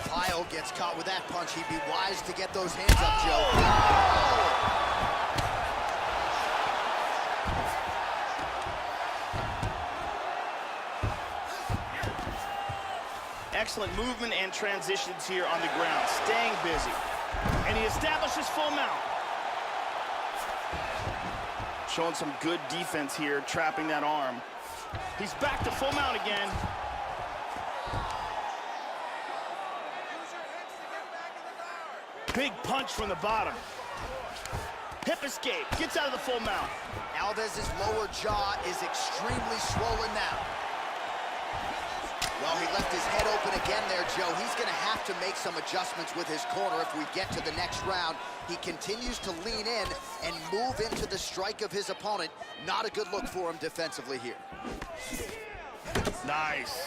Pyle gets caught with that punch. He'd be wise to get those hands up, Joe. Oh! Excellent movement and transitions here on the ground, staying busy. And he establishes full mount. Showing some good defense here, trapping that arm. He's back to full mount again. Big punch from the bottom. Hip escape, gets out of the full mount. Alves's lower jaw is extremely swollen now. Well, he left his head open again there, Joe. He's going to have to make some adjustments with his corner if we get to the next round. He continues to lean in and move into the strike of his opponent. Not a good look for him defensively here. Nice.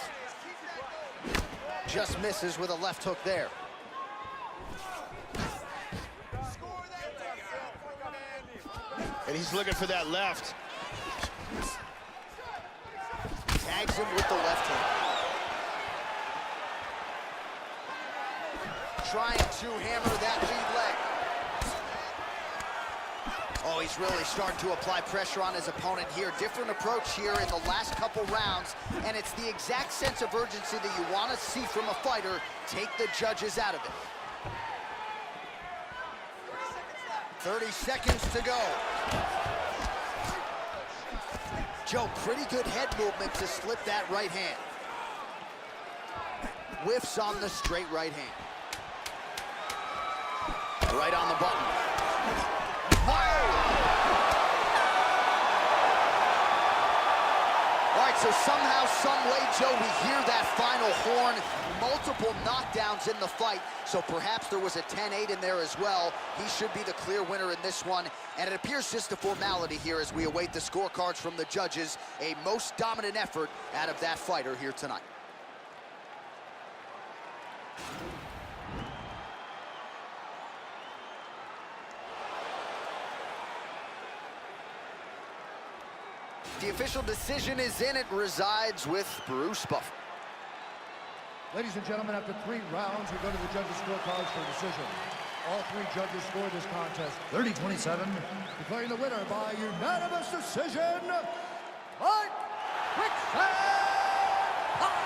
Just misses with a left hook there. And he's looking for that left. Tags him with the left hook. Trying to hammer that lead leg. Oh, he's really starting to apply pressure on his opponent here. Different approach here in the last couple rounds, and it's the exact sense of urgency that you want to see from a fighter. Take the judges out of it. 30 seconds to go. Joe, pretty good head movement to slip that right hand. whiffs on the straight right hand. Right on the button. Whoa! All right, so somehow, some way, Joe, we hear that final horn. Multiple knockdowns in the fight, so perhaps there was a 10-8 in there as well. He should be the clear winner in this one, and it appears just a formality here as we await the scorecards from the judges. A most dominant effort out of that fighter here tonight. The official decision is in. It resides with Bruce Buffer. Ladies and gentlemen, after 3 rounds, we go to the judges' scorecards for decision. All 3 judges scored this contest 30-27, declaring the winner by unanimous decision, Mike Quicksand Kyle.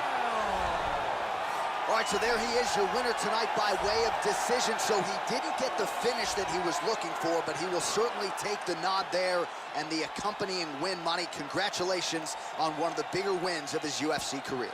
All right, so there he is, your winner tonight by way of decision. So he didn't get the finish that he was looking for, but he will certainly take the nod there and the accompanying win money. Congratulations on one of the bigger wins of his UFC career.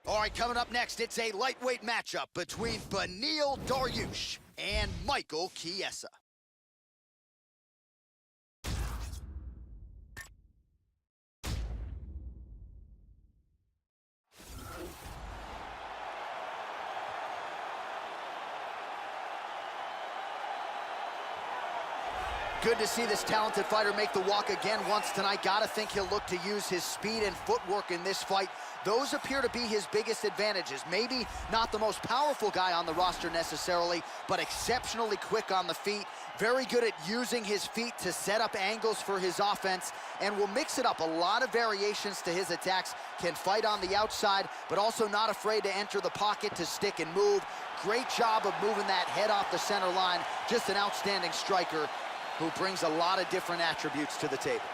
All right, coming up next, it's a lightweight matchup between Beneil Dariush and Michael Chiesa. Good to see this talented fighter make the walk again once tonight. Gotta think he'll look to use his speed and footwork in this fight. Those appear to be his biggest advantages. Maybe not the most powerful guy on the roster necessarily, but exceptionally quick on the feet. Very good at using his feet to set up angles for his offense, and will mix it up. A lot of variations to his attacks. Can fight on the outside, but also not afraid to enter the pocket to stick and move. Great job of moving that head off the center line. Just an outstanding striker who brings a lot of different attributes to the table.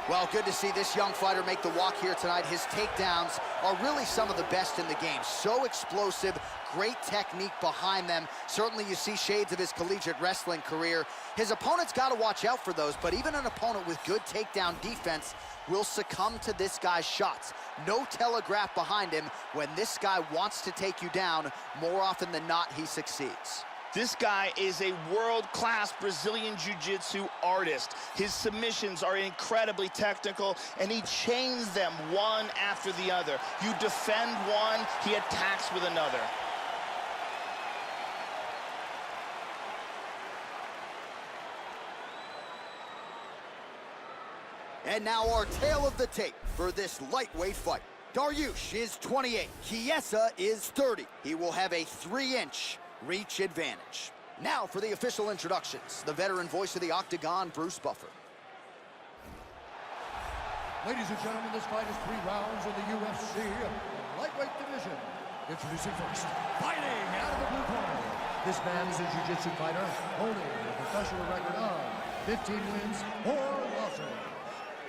Well, good to see this young fighter make the walk here tonight. His takedowns are really some of the best in the game. So explosive, great technique behind them. Certainly you see shades of his collegiate wrestling career. His opponent's got to watch out for those, but even an opponent with good takedown defense will succumb to this guy's shots. No telegraph behind him. When this guy wants to take you down, more often than not, he succeeds. This guy is a world-class Brazilian Jiu-Jitsu artist. His submissions are incredibly technical, and he chains them one after the other. You defend one, he attacks with another. And now our tale of the tape for this lightweight fight. Dariush is 28, Chiesa is 30. He will have a 3-inch reach advantage. Now for the official introductions, the veteran voice of the Octagon, Bruce Buffer. Ladies and gentlemen, this fight is 3 rounds in the UFC lightweight division. Introducing first, fighting out of the blue corner. This man is a jiu-jitsu fighter holding a professional record of 15 wins, 4 losses.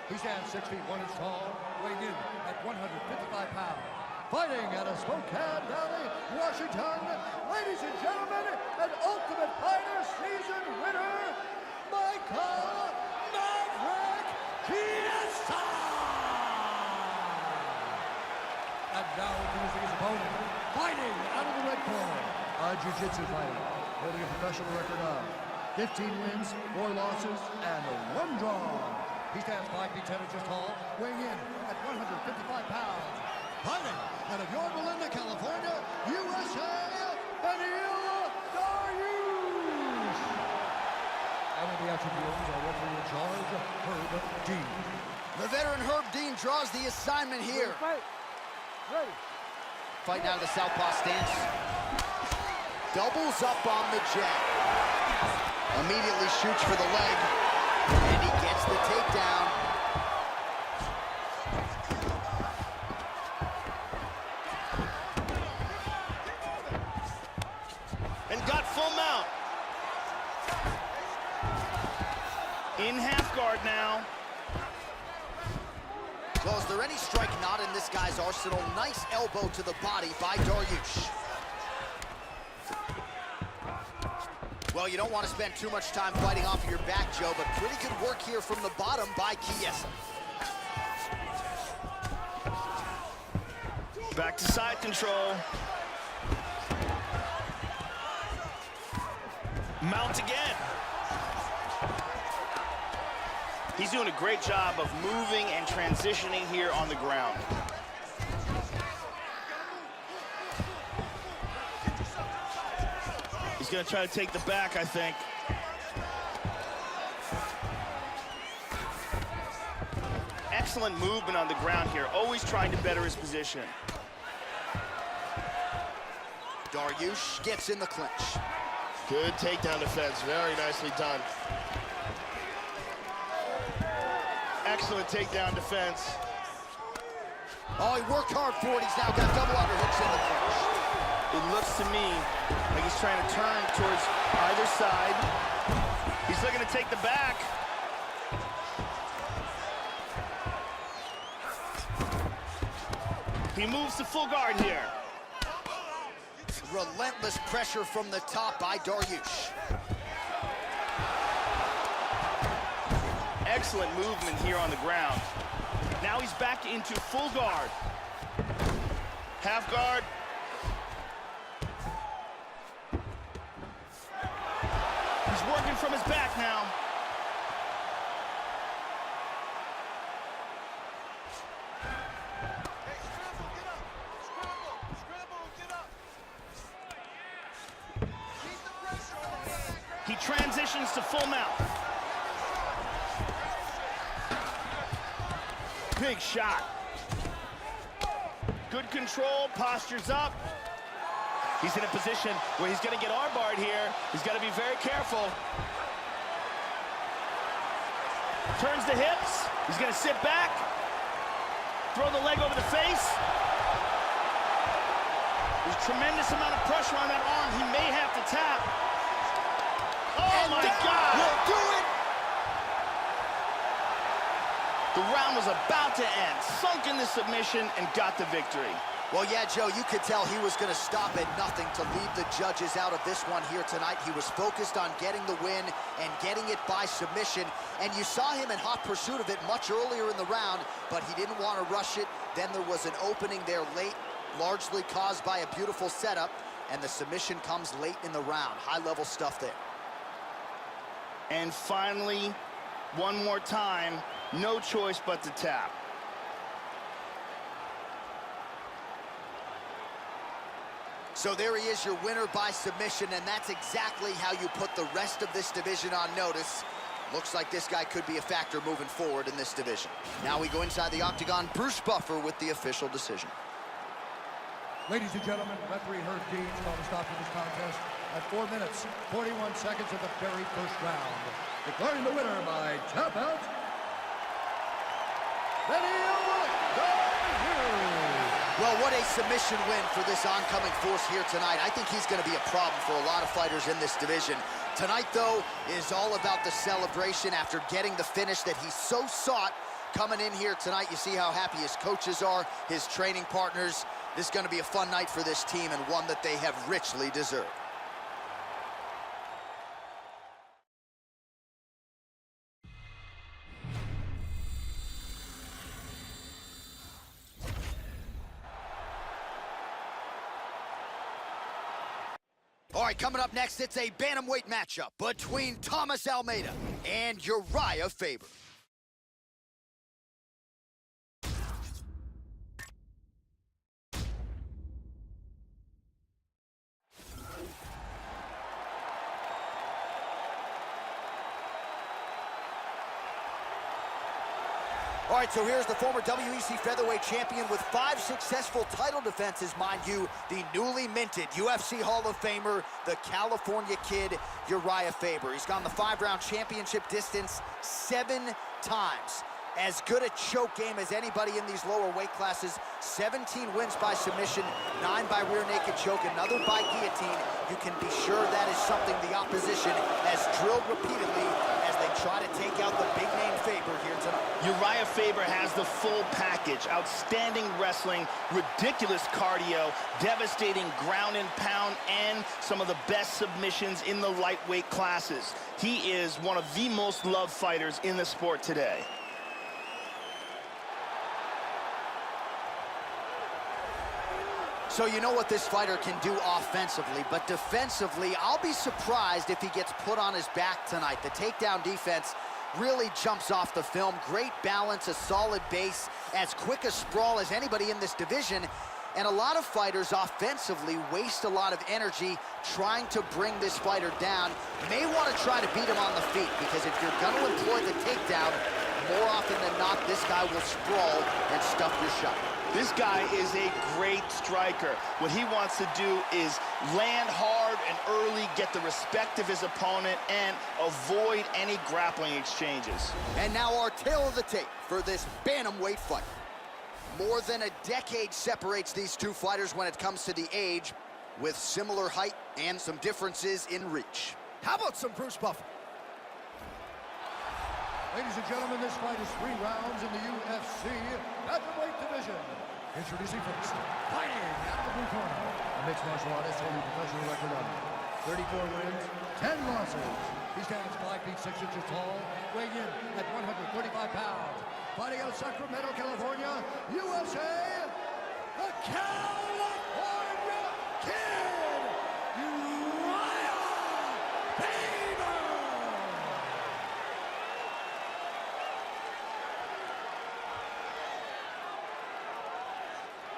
He stands 6 feet 1 inch tall, weighing in at 155 pounds. Fighting out of Spokane Valley, Washington, ladies and gentlemen, an Ultimate Fighter season winner, Michael Maverick Chiesa! And now introducing his opponent, fighting out of the red corner, a jiu-jitsu fighter, holding a professional record of 15 wins, 4 losses, and 1 draw. He stands 5 feet 10 inches tall, weighing in at 155 pounds. Fighting out of Yorba Linda, California, USA, Beneil Dariush. And in the action rooms, our referee in charge, Herb Dean. The veteran Herb Dean draws the assignment here. Ready. Fighting out of the southpaw stance. Doubles up on the jab. Immediately shoots for the leg. And he gets the takedown. guard now. Well, is there any strike not in this guy's arsenal? Nice elbow to the body by Dariush. Well, you don't want to spend too much time fighting off of your back, Joe, but pretty good work here from the bottom by Chiesa. Back to side control. Mount again. He's doing a great job of moving and transitioning here on the ground. He's gonna try to take the back, I think. Excellent movement on the ground here, always trying to better his position. Dariush gets in the clinch. Good takedown defense, very nicely done. Excellent takedown defense. Oh, he worked hard for it. He's now got double underhooks in the clinch. It looks to me like he's trying to turn towards either side. He's looking to take the back. He moves to full guard here. Relentless pressure from the top by Dariush. Excellent movement here on the ground. Now he's back into full guard. Half guard. He's working from his back now. He transitions to full mount. Big shot. Good control, postures up. He's in a position where he's gonna get armbarred here. He's gotta be very careful. Turns the hips. He's gonna sit back. Throw the leg over the face. There's a tremendous amount of pressure on that arm. He may have to tap. Oh my God! Will do it! The round was about to end. Sunk in the submission and got the victory. Well, yeah, Joe, you could tell he was going to stop at nothing to leave the judges out of this one here tonight. He was focused on getting the win and getting it by submission. And you saw him in hot pursuit of it much earlier in the round, but he didn't want to rush it. Then there was an opening there late, largely caused by a beautiful setup, and the submission comes late in the round. High-level stuff there. And finally, one more time, no choice but to tap. So there he is, your winner by submission, and that's exactly how you put the rest of this division on notice. Looks like this guy could be a factor moving forward in this division. Now we go inside the octagon. Bruce Buffer with the official decision. Ladies and gentlemen, referee Herb Dean called a stop to this contest at 4 minutes, 41 seconds of the very first round. Declaring the winner by tap out, well, what a submission win for this oncoming force here tonight. I think he's going to be a problem for a lot of fighters in this division. Tonight, though, is all about the celebration after getting the finish that he so sought. Coming in here tonight, you see how happy his coaches are, his training partners. This is going to be a fun night for this team and one that they have richly deserved. All right, coming up next, it's a bantamweight matchup between Thomas Almeida and Uriah Faber. All right, so here's the former WEC featherweight champion with 5 successful title defenses, mind you, the newly minted UFC Hall of Famer, the California Kid, Uriah Faber. He's gone the 5-round championship distance 7 times. As good a choke game as anybody in these lower weight classes. 17 wins by submission, 9 by rear naked choke, another by guillotine. You can be sure that is something the opposition has drilled repeatedly as they try to take out the big-name Faber here tonight. Uriah Faber has the full package. Outstanding wrestling, ridiculous cardio, devastating ground and pound, and some of the best submissions in the lightweight classes. He is one of the most loved fighters in the sport today. So you know what this fighter can do offensively, but defensively, I'll be surprised if he gets put on his back tonight. The takedown defense really jumps off the film. Great balance, a solid base, as quick a sprawl as anybody in this division. And a lot of fighters offensively waste a lot of energy trying to bring this fighter down. May want to try to beat him on the feet, because if you're going to employ the takedown, more often than not, this guy will sprawl and stuff your shot. This guy is a great striker. What he wants to do is land hard and early, get the respect of his opponent, and avoid any grappling exchanges. And now our tale of the tape for this bantamweight fight. More than a decade separates these two fighters when it comes to the age, with similar height and some differences in reach. How about some Bruce Buffer? Ladies and gentlemen, this fight is 3 rounds in the UFC Bantamweight division. Introducing first, fighting out of the blue corner, a mixed martial artist holding a professional record of 34 wins, 10 losses. He stands 5 feet 6 inches tall, weighing in at 135 pounds. Fighting out of Sacramento, California, USA, the California Kid, Uriah Faber!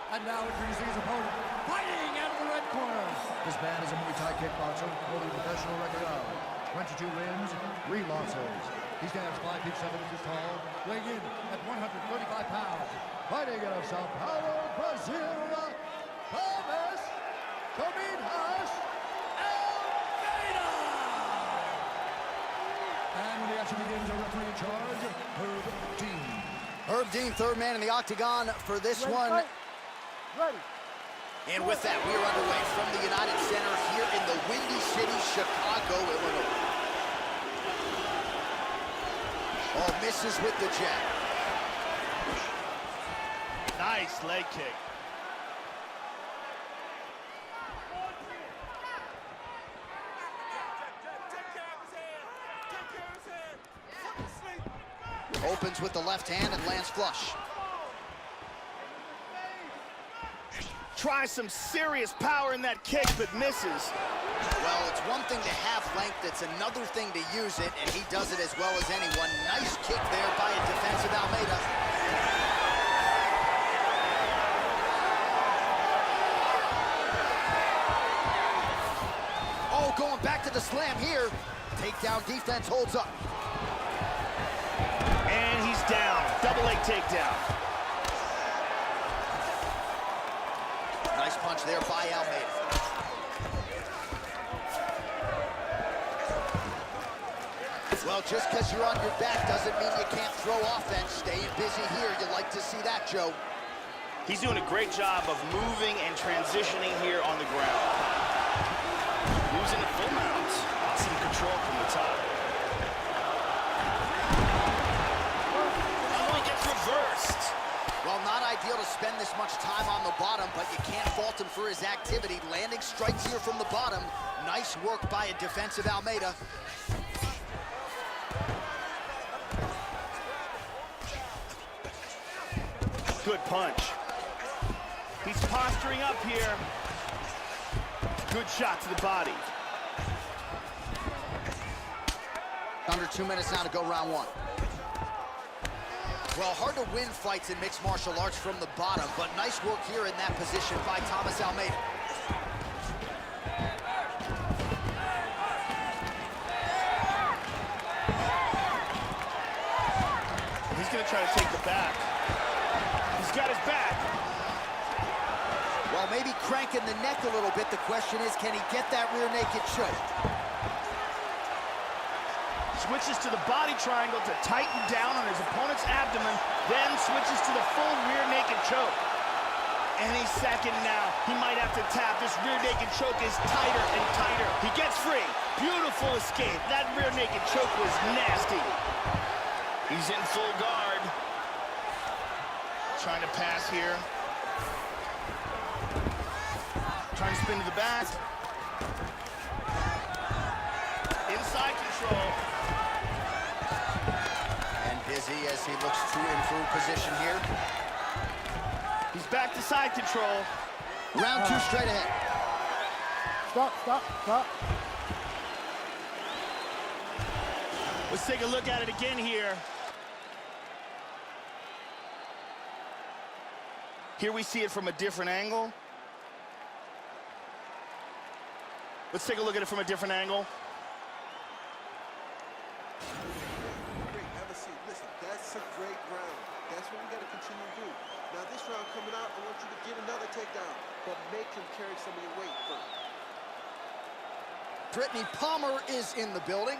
And now introducing his opponent, fighting out of the red corner. This man is a Muay Thai kickboxer holding a professional record of 22 wins, 3 losses. He stands 5 feet 7 inches tall, weighing in at 135 pounds. Fighting out of Sao Paulo, Brazil, Thomas Tobias Almeida. And when the action begins, our referee in charge, Herb Dean. Herb Dean, third man in the octagon for this one. Ready. And with that, we are underway from the United Center here in the Windy City, Chicago, Illinois. Oh, misses with the jab. Nice leg kick. Opens with the left hand and lands flush. Tries some serious power in that kick, but misses. Well, it's one thing to have length, it's another thing to use it, and he does it as well as anyone. Nice kick there by a defensive Almeida. Oh, going back to the slam here. Takedown defense holds up. And he's down. Double leg takedown. Nice punch there by Almeida. Well, just because you're on your back doesn't mean you can't throw offense. Staying busy here, you like to see that, Joe. He's doing a great job of moving and transitioning here on the ground. Using the full mount. Awesome control from the top. Oh, he gets reversed. Well, not ideal to spend this much time on the bottom, but you can't fault him for his activity. Landing strikes here from the bottom. Nice work by a defensive Almeida. Good punch. He's posturing up here. Good shot to the body. Under 2 minutes now to go round one. Well, hard to win fights in mixed martial arts from the bottom, but nice work here in that position by Thomas Almeida. He's going to try to take the back. He's got his back. Well, maybe cranking the neck a little bit. The question is, can he get that rear naked choke? Switches to the body triangle to tighten down on his opponent's abdomen, then switches to the full rear naked choke. Any second now, he might have to tap. This rear naked choke is tighter and tighter. He gets free. Beautiful escape. That rear naked choke was nasty. He's in full guard. Trying to pass here. Trying to spin to the back. Inside control. And busy as he looks to improve position here. He's back to side control. Round 2 straight ahead. Stop. Let's take a look at it again here. Here we see it from a different angle. Let's take a look at it from a different angle. Great, have a seat. Listen, that's a great round. That's what we got to continue to do. Now this round coming out, I want you to get another takedown, but make him carry some of your weight first. Brittany Palmer is in the building.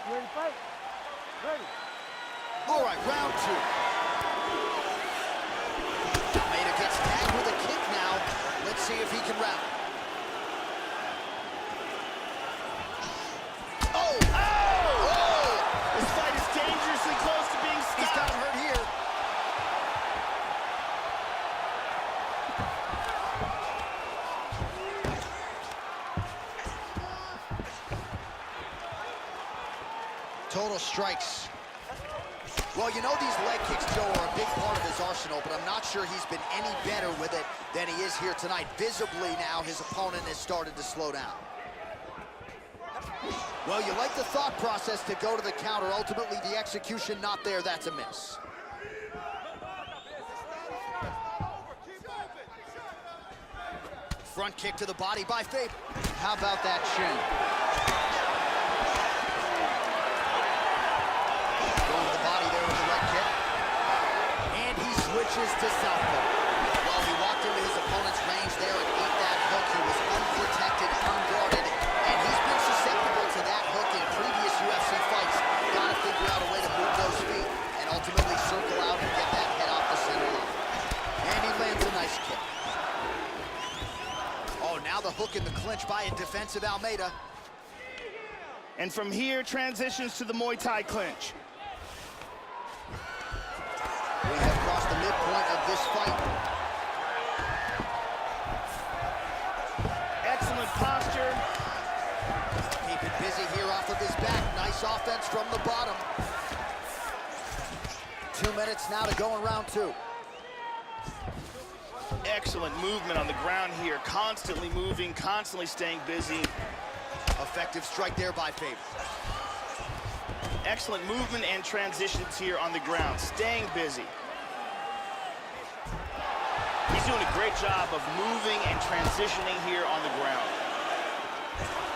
You ready to fight? Ready. All right, round 2. Almeida gets tagged with a kick now. Let's see if he can rally. Oh! This fight is dangerously close to being stopped. He's got hurt here. Total strikes. Well, you know these leg kicks, Joe, are a big part of his arsenal, but I'm not sure he's been any better with it than he is here tonight. Visibly now, his opponent has started to slow down. Well, you like the thought process to go to the counter. Ultimately, the execution not there. That's a miss. Front kick to the body by Faber. How about that shin? Going to the body there with the right kick. And he switches to southpaw. Well, he walked into his opponent's range there and ate that hook. He was unprotected, unguarded, and he's been susceptible to that hook in previous UFC fights. Got to figure out a way to move those feet and ultimately circle out and get that head off the center line. And he lands a nice kick. Oh, now the hook in the clinch by a defensive Almeida. And from here, transitions to the Muay Thai clinch. We have crossed the midpoint of this fight. Excellent posture. Keep it busy here off of his back. Nice offense from the bottom. 2 minutes now to go in round 2. Excellent movement on the ground here. Constantly moving, constantly staying busy. Effective strike there by Faber. Excellent movement and transitions here on the ground. Staying busy. He's doing a great job of moving and transitioning here on the ground.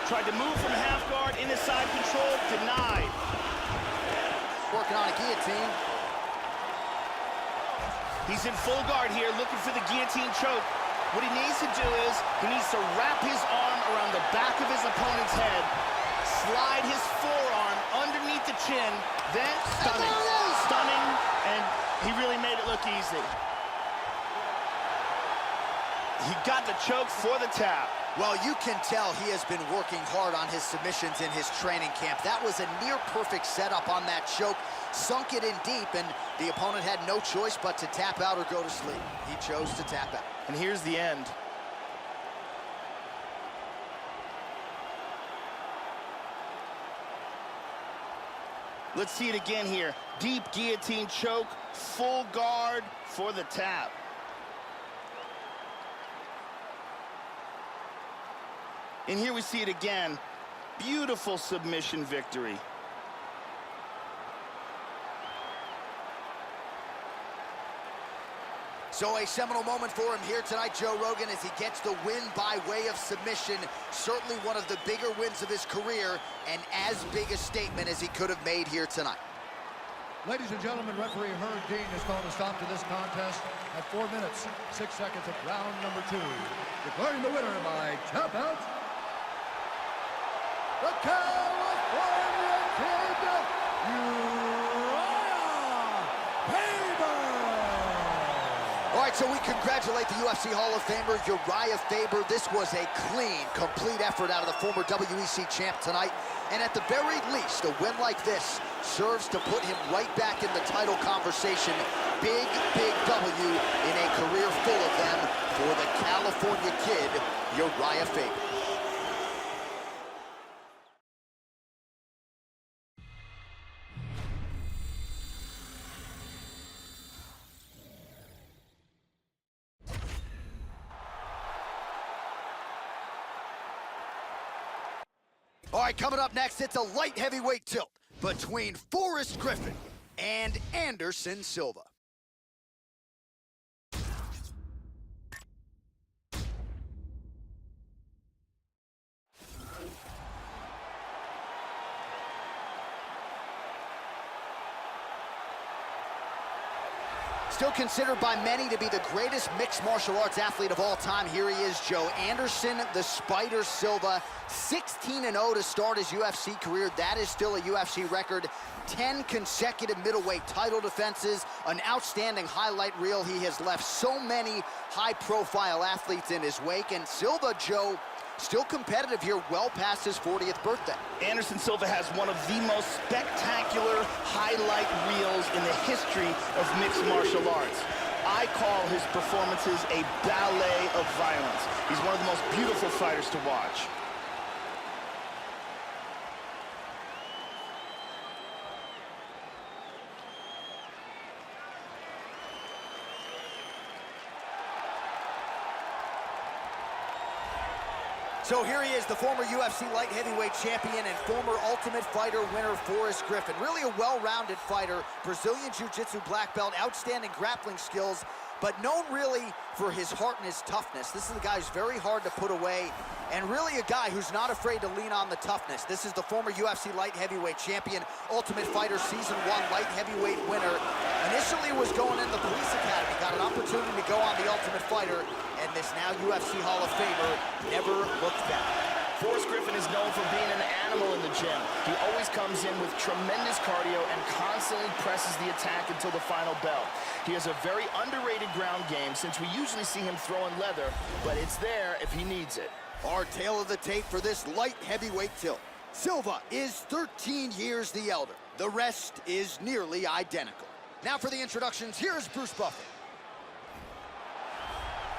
Tried to move from half guard into side control, denied. Working on a guillotine. He's in full guard here, looking for the guillotine choke. What he needs to do is, he needs to wrap his arm around the back of his opponent's head, slide his forearm underneath the chin, then stunning. Stunning, and he really made it look easy. He got the choke for the tap. Well, you can tell he has been working hard on his submissions in his training camp. That was a near-perfect setup on that choke. Sunk it in deep, and the opponent had no choice but to tap out or go to sleep. He chose to tap out. And here's the end. Let's see it again here. Deep guillotine choke, full guard for the tap. And here we see it again. Beautiful submission victory. So a seminal moment for him here tonight, Joe Rogan, as he gets the win by way of submission. Certainly one of the bigger wins of his career, and as big a statement as he could have made here tonight. Ladies and gentlemen, referee Herb Dean has called a stop to this contest at 4 minutes, 6 seconds of round number 2. Declaring the winner by tap out, the California Kid, Uriah So we congratulate the UFC Hall of Famer, Uriah Faber. This was a clean, complete effort out of the former WEC champ tonight. And at the very least, a win like this serves to put him right back in the title conversation. Big, big W in a career full of them for the California kid, Uriah Faber. All right, coming up next, it's a light heavyweight tilt between Forrest Griffin and Anderson Silva. Still considered by many to be the greatest mixed martial arts athlete of all time. Here he is, Joe Anderson, the Spider Silva. 16-0 to start his UFC career. That is still a UFC record. 10 consecutive middleweight title defenses. An outstanding highlight reel. He has left so many high-profile athletes in his wake. And Silva, Joe, still competitive here well past his 40th birthday. Anderson Silva has one of the most spectacular highlight reels in the history of mixed martial arts. I call his performances a ballet of violence. He's one of the most beautiful fighters to watch. So here he is, the former UFC light heavyweight champion and former Ultimate Fighter winner, Forrest Griffin. Really a well-rounded fighter, Brazilian Jiu-Jitsu black belt, outstanding grappling skills, but known really for his heart and his toughness. This is a guy who's very hard to put away, and really a guy who's not afraid to lean on the toughness. This is the former UFC light heavyweight champion, Ultimate Fighter Season 1 light heavyweight winner. Initially was going in the police academy, got an opportunity to go on the Ultimate Fighter, and this now UFC Hall of Famer never looked back. Forrest Griffin is known for being an animal in the gym. He always comes in with tremendous cardio and constantly presses the attack until the final bell. He has a very underrated ground game since we usually see him throwing leather, but it's there if he needs it. Our tale of the tape for this light heavyweight tilt. Silva is 13 years the elder. The rest is nearly identical. Now for the introductions, here's Bruce Buffer.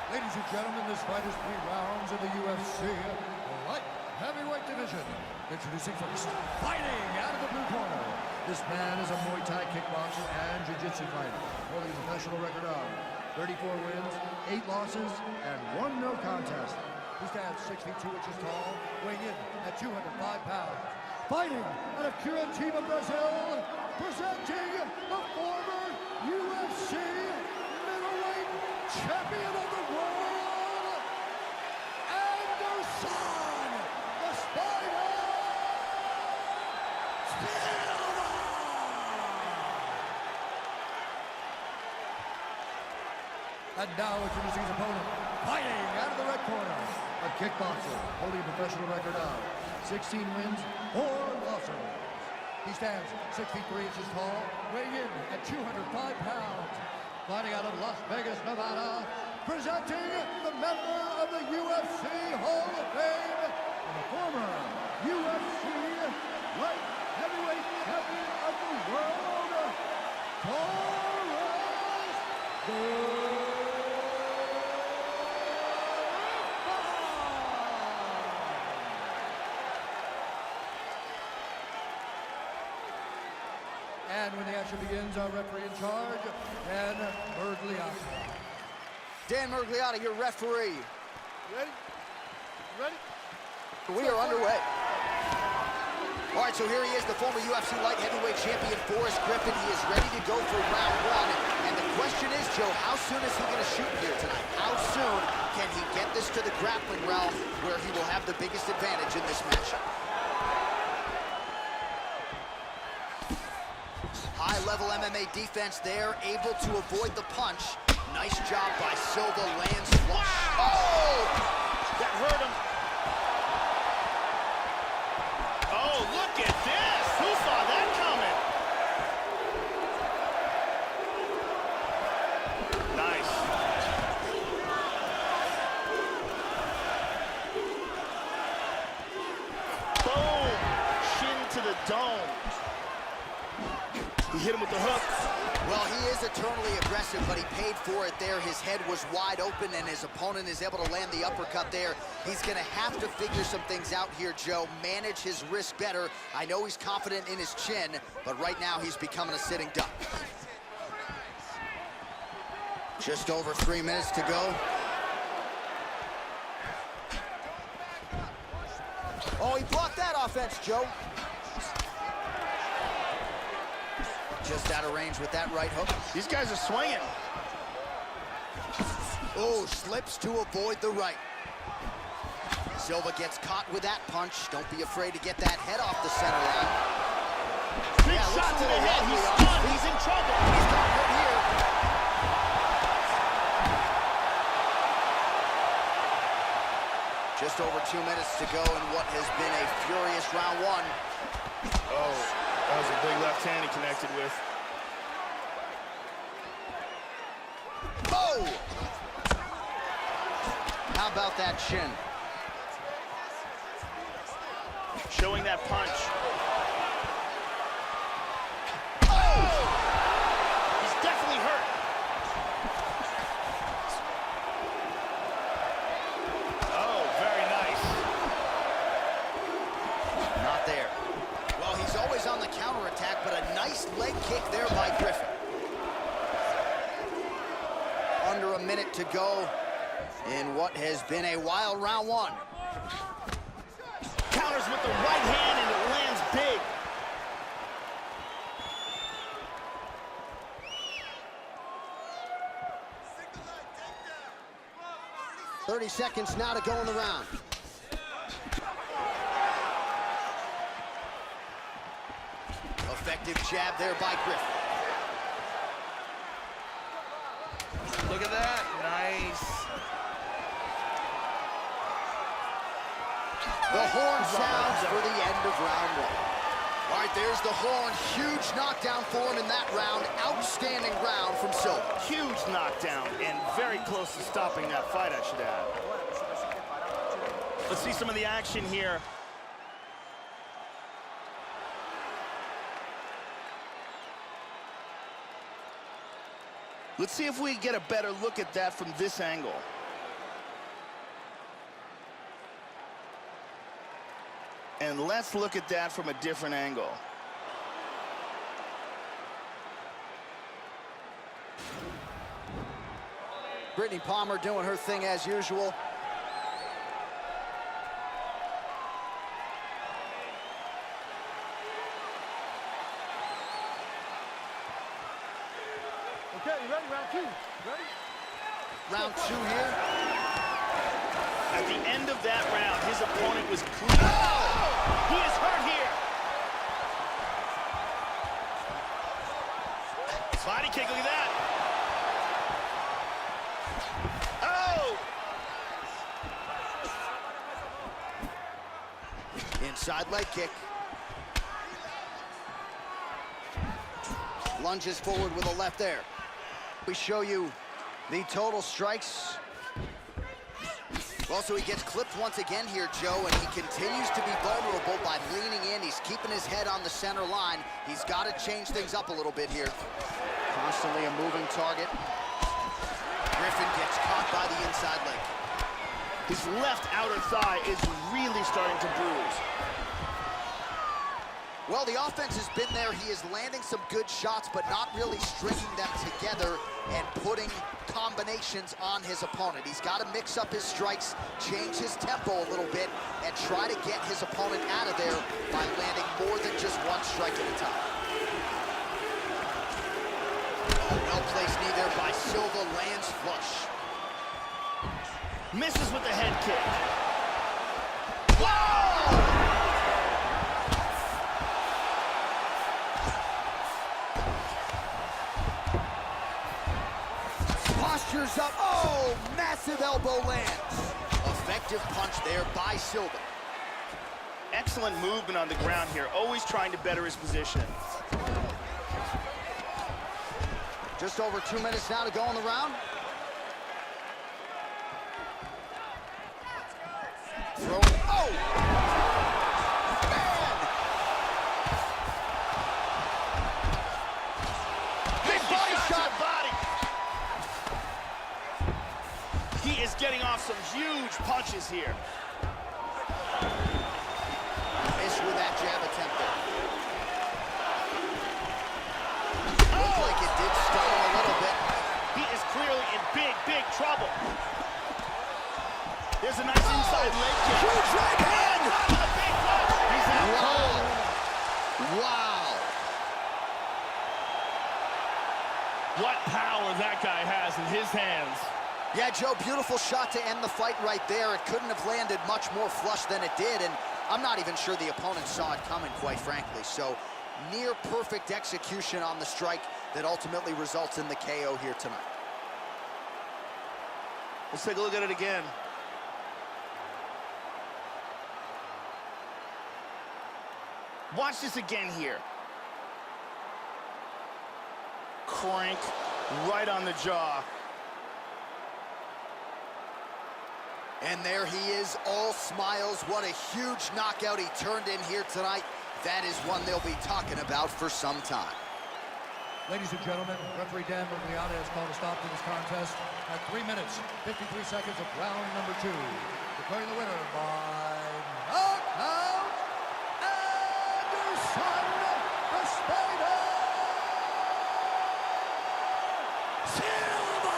Ladies and gentlemen, this fight is 3 rounds in the UFC light heavyweight division. Introducing first, fighting out of the blue corner. This man is a Muay Thai kickboxer and Jiu-Jitsu fighter, holding a professional record of 34 wins, 8 losses, and 1 no contest. He stands 6 feet 2 inches tall, weighing in at 205 pounds. Fighting out of Curitiba, Brazil, presenting the former UFC middleweight champion of the world, Anderson, the Spider Silva. And now introducing his opponent, fighting out of the red corner, a kickboxer holding a professional record of 16 wins, 4 losses. He stands 6 feet 3 inches tall, weighing in at 205 pounds. Fighting out of Las Vegas, Nevada, presenting the member of the UFC Hall of Fame and the former UFC light heavyweight champion of the world, Forrest Griffin. And when the action begins, our referee in charge, Dan Mergliotta. Dan Mergliotta, your referee. Ready? Ready? We are underway. All right, so here he is, the former UFC light heavyweight champion, Forrest Griffin. He is ready to go for round 1. And the question is, Joe, how soon is he going to shoot here tonight? How soon can he get this to the grappling realm where he will have the biggest advantage in this matchup? High-level MMA defense there, able to avoid the punch. Nice job by Silva, lands flush. Oh! That hurt him. Oh, look at this! Who saw that coming? Nice. to the dome. He hit him with the hook. Well, he is eternally aggressive, but he paid for it there. His head was wide open, and his opponent is able to land the uppercut there. He's going to have to figure some things out here, Joe. Manage his risk better. I know he's confident in his chin, but right now he's becoming a sitting duck. Just over 3 minutes to go. Oh, he blocked that offense, Joe. Just out of range with that right hook. These guys are swinging. Oh, slips to avoid the right. Silva gets caught with that punch. Don't be afraid to get that head off the center line. Big shot to the head. He's stunned. He's in trouble. He's got hurt here. Just over 2 minutes to go in what has been a furious round one. Oh, that was a big left hand he connected with. Oh! How about that chin? Showing that punch. Oh! He's definitely hurt. Oh, very nice. Not there. Well, he's always on the counterattack, but a nice leg kick there by Griffin. Under a minute to go in what has been a wild round one. Counters with the right hand, and it lands big. .30 seconds now to go in the round. Effective jab there by Griffin. Look at that. Nice. The horn sounds for the end of round one. All right, there's the horn. Huge knockdown for him in that round. Outstanding round from Silva. Huge knockdown, and very close to stopping that fight, I should add. Let's see some of the action here. Let's see if we get a better look at that from this angle. And let's look at that from a different angle. Brittany Palmer doing her thing as usual. Okay, you ready? Round two. Ready? Round two here. At the end of that round, his opponent was clean. Oh! He is hurt here. Body kick, look at that. Oh! Inside leg kick. Lunges forward with a left there. We show you the total strikes. Well, so he gets clipped once again here, Joe, and he continues to be vulnerable by leaning in. He's keeping his head on the center line. He's got to change things up a little bit here. Constantly a moving target. Griffin gets caught by the inside leg. His left outer thigh is really starting to bruise. Well, the offense has been there. He is landing some good shots, but not really stringing them together and putting combinations on his opponent. He's got to mix up his strikes, change his tempo a little bit, and try to get his opponent out of there by landing more than just one strike at a time. Well-placed knee there by Silva, lands flush. Misses with the head kick. Whoa! Postures up. Oh, massive elbow lands. Effective punch there by Silva. Excellent movement on the ground here, always trying to better his position. Just over 2 minutes now to go in the round. Throwing. Oh! Man! some huge punches here. Missed with that jab attempt there. Looked like it did stun him a little bit. He is clearly in big, big trouble. There's a nice inside leg kick. Huge right hand! He's out cold. Wow. What power that guy has in his hands. Yeah, Joe, beautiful shot to end the fight right there. It couldn't have landed much more flush than it did, and I'm not even sure the opponent saw it coming, quite frankly. So, near perfect execution on the strike that ultimately results in the KO here tonight. Let's take a look at it again. Watch this again here. Crank right on the jaw. And there he is, all smiles. What a huge knockout he turned in here tonight. That is one they'll be talking about for some time. Ladies and gentlemen, referee Dan Murgliana has called a stop to this contest at 3 minutes, 53 seconds of round number 2. Declaring the winner by knockout, Anderson the Spider Silva!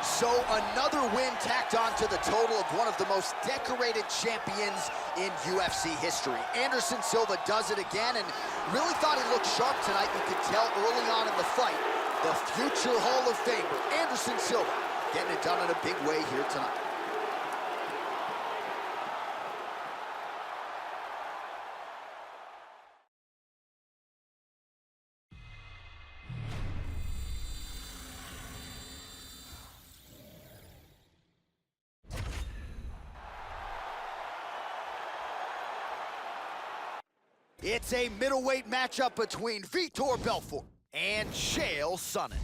So another win tacked on to the total of one of the most decorated champions in UFC history. Anderson Silva does it again and really thought he looked sharp tonight. You could tell early on in the fight, the future Hall of Famer, Anderson Silva, getting it done in a big way here tonight. It's a middleweight matchup between Vitor Belfort and Chael Sonnen.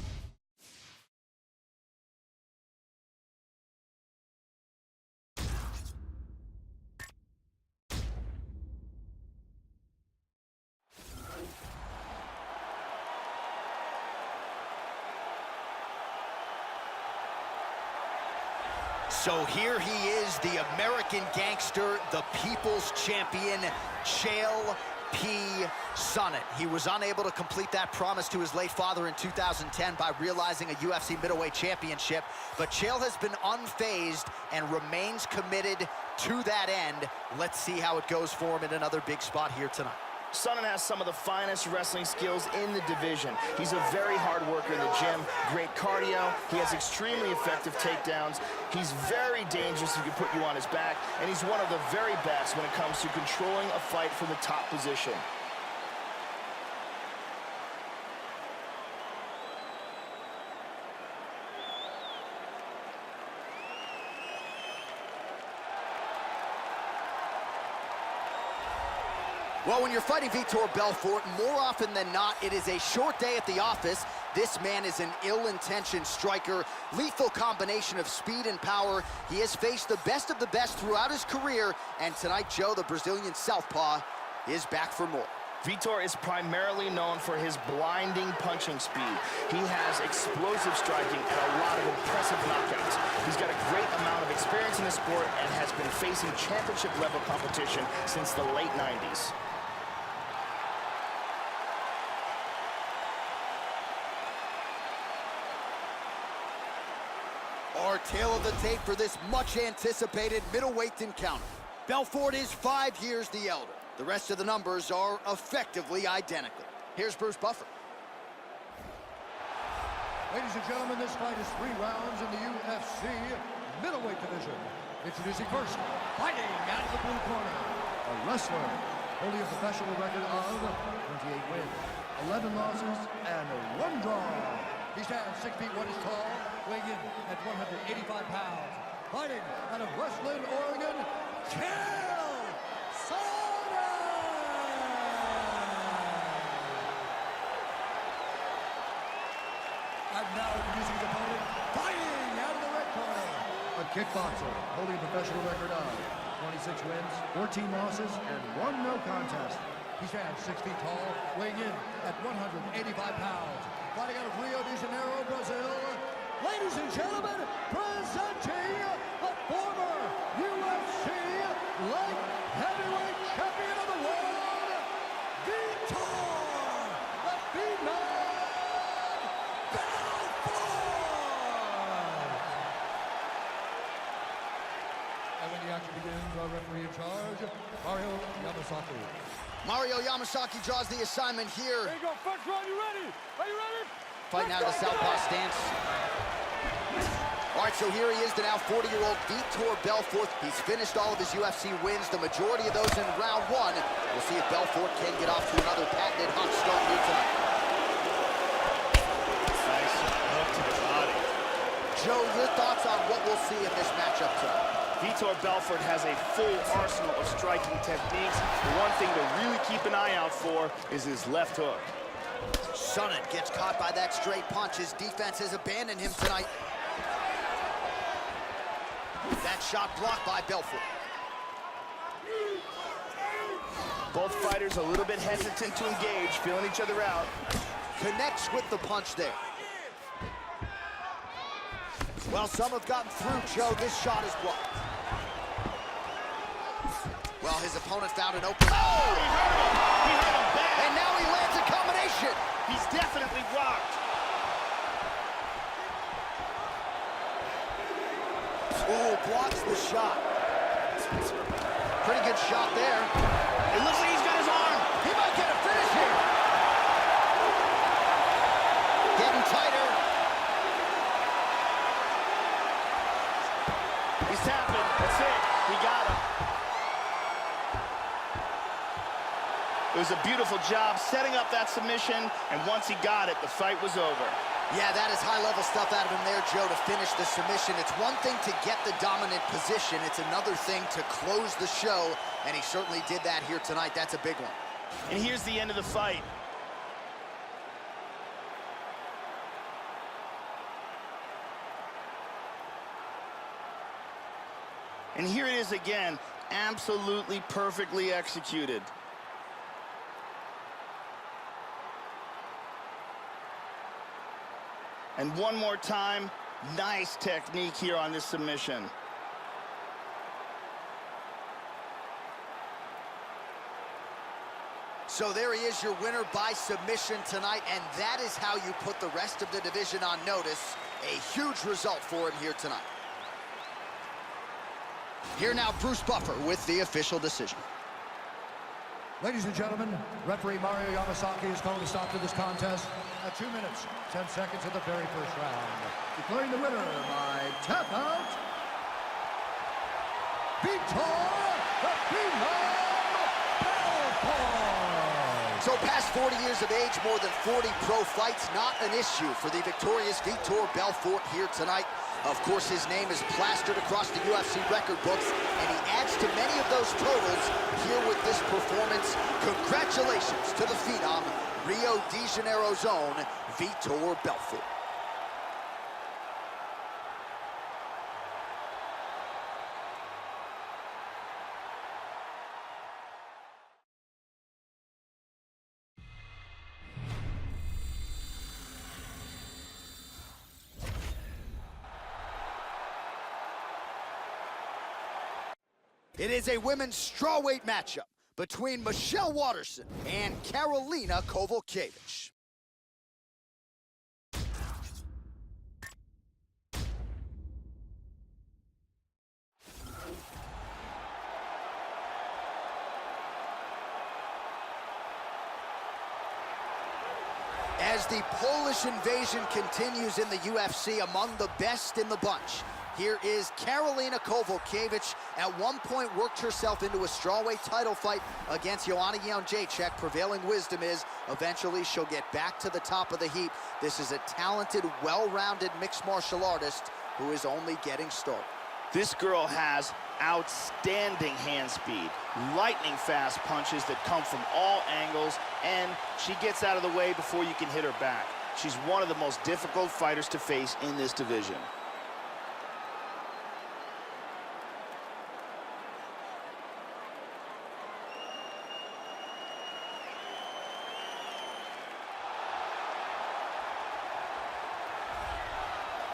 So here he is, the American gangster, the people's champion, Chael P. Sonnen. He was unable to complete that promise to his late father in 2010 by realizing a UFC middleweight championship, but Chael has been unfazed and remains committed to that end. Let's see how it goes for him in another big spot here tonight. Sonnen has some of the finest wrestling skills in the division. He's a very hard worker in the gym, great cardio, he has extremely effective takedowns, he's very dangerous, he can put you on his back, and he's one of the very best when it comes to controlling a fight from the top position. Well, when you're fighting Vitor Belfort, more often than not, it is a short day at the office. This man is an ill-intentioned striker, lethal combination of speed and power. He has faced the best of the best throughout his career, and tonight, Joe, the Brazilian southpaw, is back for more. Vitor is primarily known for his blinding punching speed. He has explosive striking and a lot of impressive knockouts. He's got a great amount of experience in the sport and has been facing championship-level competition since the late 90s. Our tale of the tape for this much-anticipated middleweight encounter. Belfort is 5 years the elder. The rest of the numbers are effectively identical. Here's Bruce Buffer. Ladies and gentlemen, this fight is 3 rounds in the UFC middleweight division. Introducing first, fighting out of the blue corner, a wrestler holding a professional record of 28 wins, 11 losses, and 1 draw. He stands 6 feet 1 inch tall, weighing in at 185 pounds. Fighting out of Westland, Oregon, Chael Sonnen! And now introducing his opponent, fighting out of the red corner, a kickboxer holding a professional record of 26 wins, 14 losses, and 1 no contest. He stands 6 feet tall, weighing in at 185 pounds. Fighting out of Rio de Janeiro, Brazil, ladies and gentlemen, presenting the former UFC light heavyweight champion of the world, Vitor, the Phenom Belfort! And when the action begins, our referee in charge, Mario Yamasaki. Mario Yamasaki draws the assignment here. There you go, first round, you ready? Are you ready? Fighting out of the southpaw stance. All right, so here he is, the now 40-year-old Vitor Belfort. He's finished all of his UFC wins, the majority of those in round one. We'll see if Belfort can get off to another patented hot start here tonight. Nice hook to the body. Joe, your thoughts on what we'll see in this matchup tonight? Vitor Belfort has a full arsenal of striking techniques. The one thing to really keep an eye out for is his left hook. Sonnen gets caught by that straight punch. His defense has abandoned him tonight. That shot blocked by Belfort. Both fighters a little bit hesitant to engage, feeling each other out. Connects with the punch there. Well, some have gotten through, Joe. This shot is blocked. Well, his opponent found an opening. Oh! He hurt him bad. And now he lands a combination. He's definitely rocked. Ooh, blocks the shot. Pretty good shot there. It looks like he's got his arm. He might get a finish here. Getting tighter. He's tapping. That's it. He got him. It was a beautiful job setting up that submission, and once he got it, the fight was over. Yeah, that is high-level stuff out of him there, Joe, to finish the submission. It's one thing to get the dominant position. It's another thing to close the show, and he certainly did that here tonight. That's a big one. And here's the end of the fight. And here it is again, absolutely perfectly executed. And one more time, nice technique here on this submission. So there he is, your winner by submission tonight, and that is how you put the rest of the division on notice. A huge result for him here tonight. Here now, Bruce Buffer with the official decision. Ladies and gentlemen, referee Mario Yamasaki has called a stop to this contest at 2 minutes, 10 seconds of the very first round. Declaring the winner by tap out, Vitor the Phenom Belfort. So past 40 years of age, more than 40 pro fights, not an issue for the victorious Vitor Belfort here tonight. Of course, his name is plastered across the UFC record books, and he adds to many of those totals here with this performance. Congratulations to the Phenom, Rio de Janeiro's own Vitor Belfort. It is a women's strawweight matchup between Michelle Waterson and Karolina Kowalkiewicz. As the Polish invasion continues in the UFC, among the best in the bunch, here is Karolina Kowalkiewicz. At one point worked herself into a strawweight title fight against Joanna Jędrzejczyk. Prevailing wisdom is eventually she'll get back to the top of the heap. This is a talented, well-rounded mixed martial artist who is only getting started. This girl has outstanding hand speed, lightning fast punches that come from all angles, and she gets out of the way before you can hit her back. She's one of the most difficult fighters to face in this division.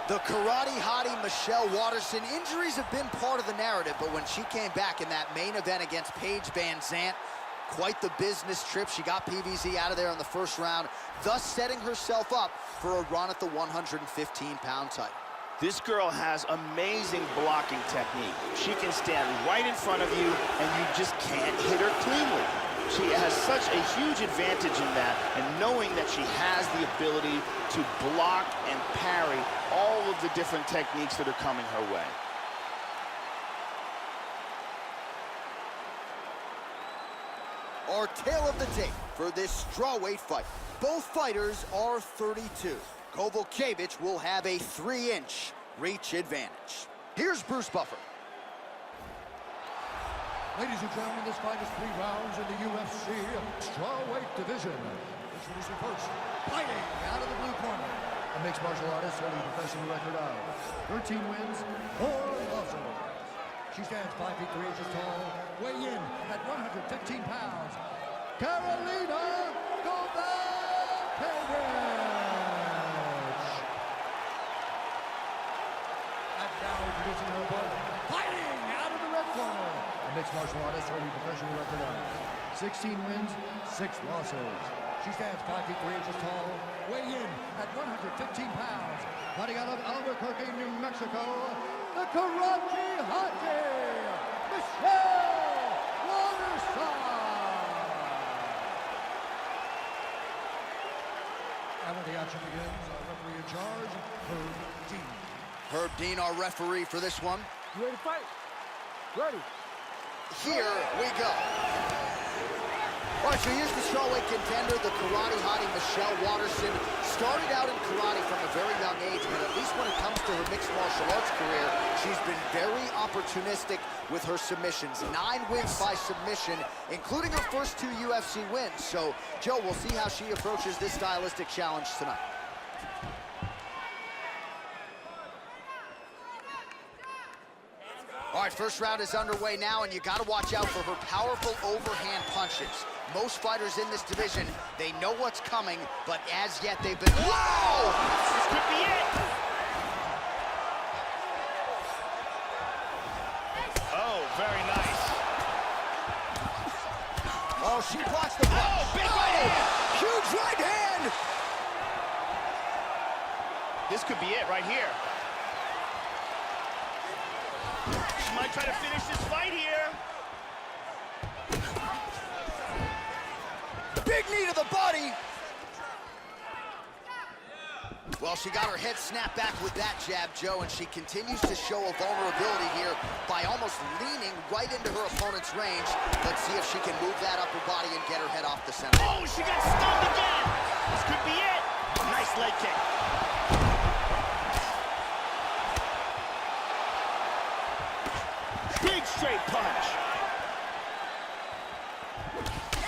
The karate hottie Michelle Waterson. Injuries have been part of the narrative, but when she came back in that main event against Paige Van Zandt, quite the business trip. She got PVZ out of there in the first round, thus setting herself up for a run at the 115-pound title. This girl has amazing blocking technique. She can stand right in front of you, and you just can't hit her cleanly. She has such a huge advantage in that, and knowing that she has the ability to block and parry all of the different techniques that are coming her way. Our tale of the tape for this strawweight fight. Both fighters are 32. Kovalkiewicz will have a 3-inch reach advantage. Here's Bruce Buffer. Ladies and gentlemen, this fight is 3 rounds in the UFC strawweight division. Introducing first, fighting out of the blue corner. A mixed martial artist holding a professional record of 13 wins, 4 losses. She stands 5 feet 3 inches tall, weigh in at 115 pounds. Carolina Kovalkiewicz. And now introducing her opponent, fighting out of the red corner. A mixed martial artist holding a professional record of 16 wins, 6 losses. She stands 5 feet 3 inches tall, weigh in at 115 pounds. Fighting out of Albuquerque, New Mexico, the karate hottie, Michelle Waterson. And when the action begins, our referee in charge, Herb Dean. Herb Dean, our referee for this one. You ready to fight? Ready. Here we go. All right, so here's the strawweight contender, the karate hottie Michelle Waterson. Started out in karate from a very young age, but at least when it comes to her mixed martial arts career, she's been very opportunistic with her submissions. 9 wins by submission, including her first 2 UFC wins. So, Joe, we'll see how she approaches this stylistic challenge tonight. All right, first round is underway now, and you got to watch out for her powerful overhand punches. Most fighters in this division, they know what's coming, but as yet they've been... Whoa! This could be it! Oh, very nice. Oh, she blocks the punch. Oh, big right hand! Huge right hand! This could be it right here. She might try to finish this fight here. Big knee to the body. Well, she got her head snapped back with that jab, Joe, and she continues to show a vulnerability here by almost leaning right into her opponent's range. Let's see if she can move that upper body and get her head off the center. Oh, she got stunned again. This could be it. Nice leg kick. Big straight punch.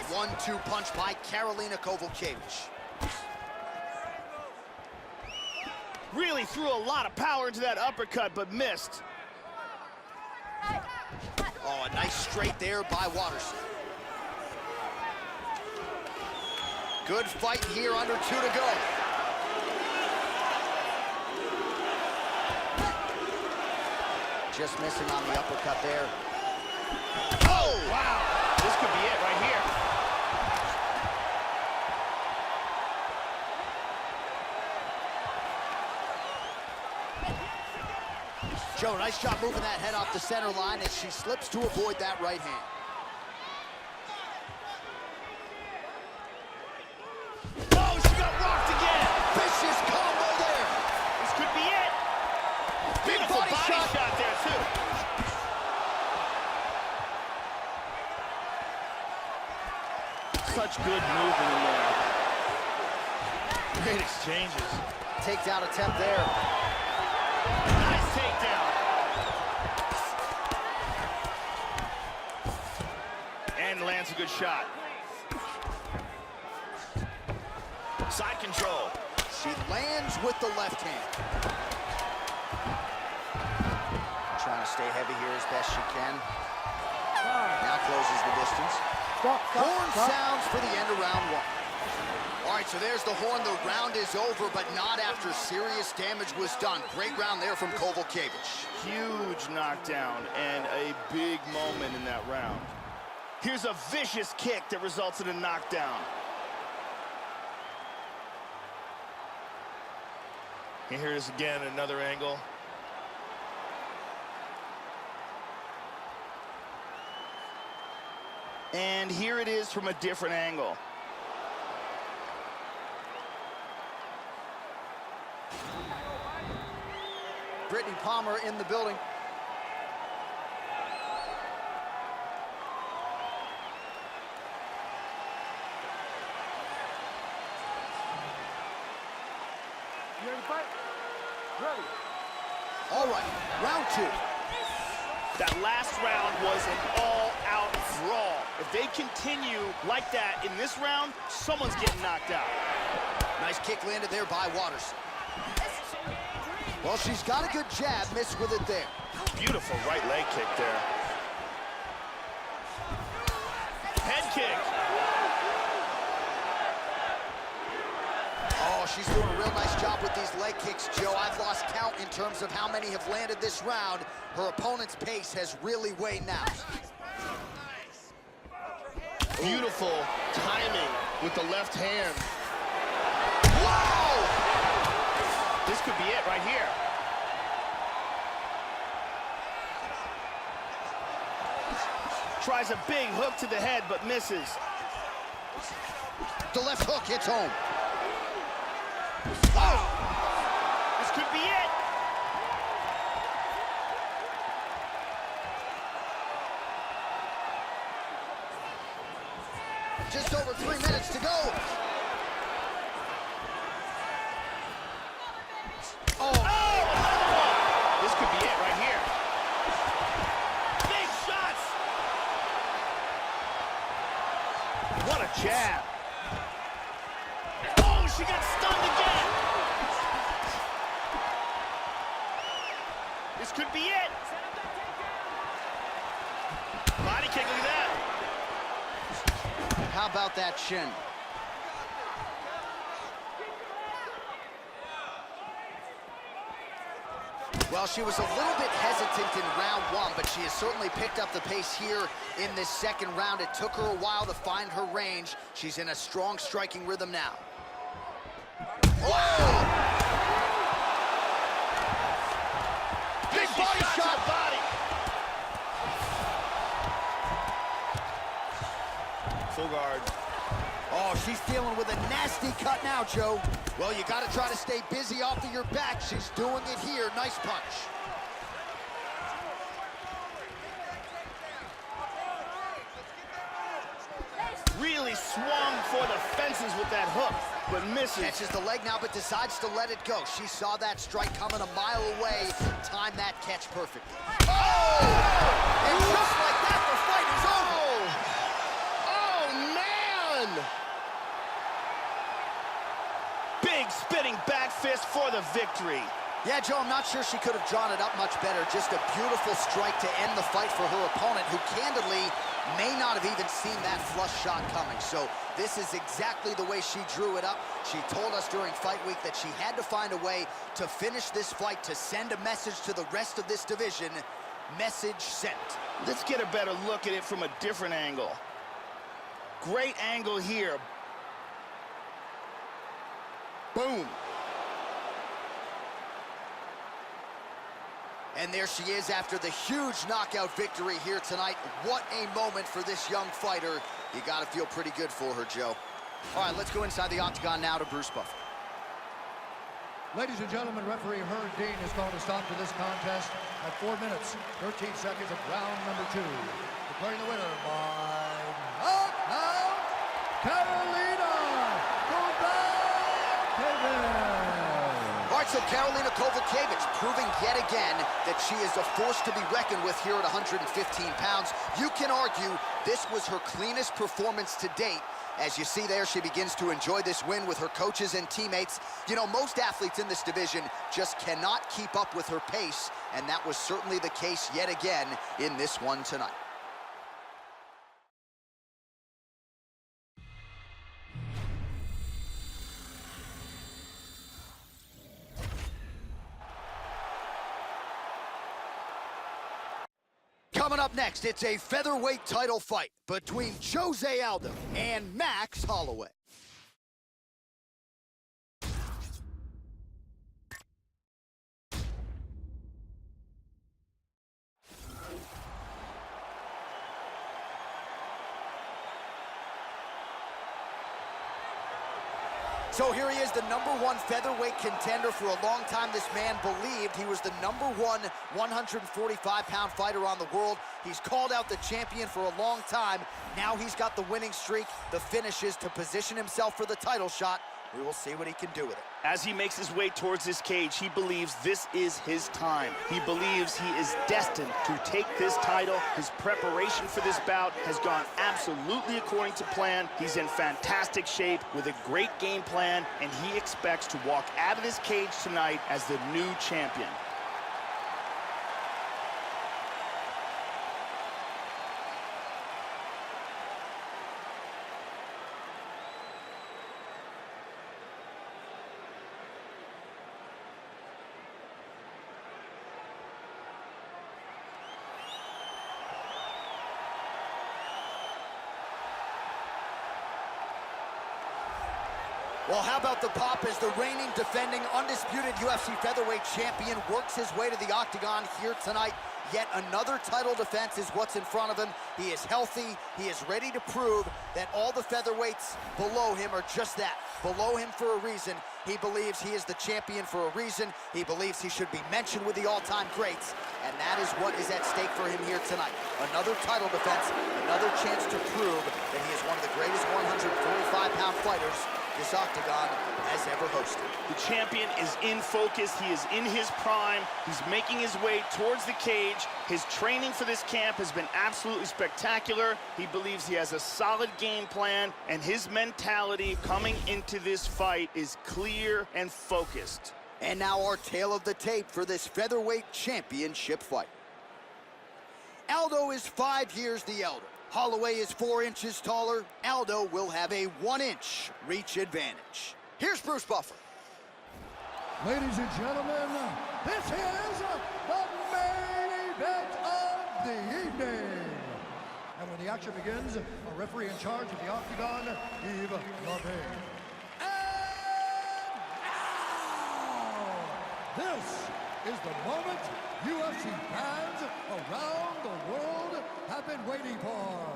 1-2 punch by Carolina Kovalkiewicz. Really threw a lot of power into that uppercut, but missed. Oh, a nice straight there by Waterson. Good fight here, under 2 to go. Just missing on the uppercut there. Oh, wow. This could be it right here. Joe, nice job moving that head off the center line as she slips to avoid that right hand. Oh, she got rocked again. Vicious combo there. This could be it. Beautiful body shot there, too. Such good movement in there. Great exchanges. Takedown attempt there. Nice takedown. And lands a good shot. Side control. She lands with the left hand. Trying to stay heavy here as best she can. Now closes the distance. Horn sounds for the end of round 1. All right, so there's the horn. The round is over, but not after serious damage was done. Great round there from Kovalkiewicz. Huge knockdown and a big moment in that round. Here's a vicious kick that results in a knockdown. And here's again another angle. And here it is from a different angle. Brittany Palmer in the building. You ready to fight? Ready. All right, round two. That last round was an all-out brawl. If they continue like that in this round, someone's getting knocked out. Nice kick landed there by Watterson. Well, she's got a good jab, missed with it there. Beautiful right leg kick there. Head kick. Oh, she's doing a real nice job with these leg kicks, Joe. I've lost count in terms of how many have landed this round. Her opponent's pace has really waned now. Beautiful timing with the left hand. Whoa! This could be it right here. Tries a big hook to the head, but misses. The left hook hits home. Oh! This could be it. Just over 3 minutes to go. Oh, another one. This could be it right here. Big shots. What a jab. Oh, she got stunned again. This could be it. Body kick, look at that. How about that shin? Well, she was a little bit hesitant in round one, but she has certainly picked up the pace here in this second round. It took her a while to find her range. She's in a strong striking rhythm now. Whoa! Big body shot! Body. Full guard. Oh, she's dealing with a nasty cut now, Joe. Well, you got to try to stay busy off of your back. She's doing it here. Nice punch. Really swung for the fences with that hook, but misses. Catches the leg now, but decides to let it go. She saw that strike coming a mile away. Timed that catch perfectly. Oh! And just like that, the fight is over. Oh, man! Big spinning back fist for the victory. Yeah, Joe, I'm not sure she could have drawn it up much better. Just a beautiful strike to end the fight for her opponent, who candidly may not have even seen that flush shot coming. So this is exactly the way she drew it up. She told us during fight week that she had to find a way to finish this fight, to send a message to the rest of this division. Message sent. Let's get a better look at it from a different angle. Great angle here. Boom. And there she is after the huge knockout victory here tonight. What a moment for this young fighter. You got to feel pretty good for her, Joe. All right, let's go inside the octagon now to Bruce Buffer. Ladies and gentlemen, referee Herb Dean has called a stop to this contest at 4 minutes, 13 seconds of round number 2. Declaring the winner by knockout, Carolina Kovalkiewicz. All right, so Carolina Kovalkiewicz proving yet again that she is a force to be reckoned with here at 115 pounds. You can argue this was her cleanest performance to date. As you see there, she begins to enjoy this win with her coaches and teammates. You know, most athletes in this division just cannot keep up with her pace, and that was certainly the case yet again in this one tonight. Coming up next, it's a featherweight title fight between Jose Aldo and Max Holloway. So here he is, the #1 featherweight contender. For a long time, this man believed he was the #1 145-pound fighter on the world. He's called out the champion for a long time. Now he's got the winning streak, the finishes to position himself for the title shot. We will see what he can do with it. As he makes his way towards this cage, he believes this is his time. He believes he is destined to take this title. His preparation for this bout has gone absolutely according to plan. He's in fantastic shape with a great game plan, and he expects to walk out of this cage tonight as the new champion. Well, how about the pop as the reigning, defending, undisputed UFC featherweight champion works his way to the octagon here tonight. Yet another title defense is what's in front of him. He is healthy. He is ready to prove that all the featherweights below him are just that, below him for a reason. He believes he is the champion for a reason. He believes he should be mentioned with the all-time greats. And that is what is at stake for him here tonight. Another title defense, another chance to prove that he is one of the greatest 145-pound fighters this octagon has ever hosted. The champion is in focus. He is in his prime. He's making his way towards the cage. His training for this camp has been absolutely spectacular. He believes he has a solid game plan, and his mentality coming into this fight is clear and focused. And now our tale of the tape for this featherweight championship fight. Aldo is 5 years the elder. Holloway is 4 inches taller. Aldo will have a 1-inch reach advantage. Here's Bruce Buffer. Ladies and gentlemen, this is the main event of the evening. And when the action begins, a referee in charge of the octagon, Yves Lavigne. And now, this is the moment UFC fans around the world have been waiting for.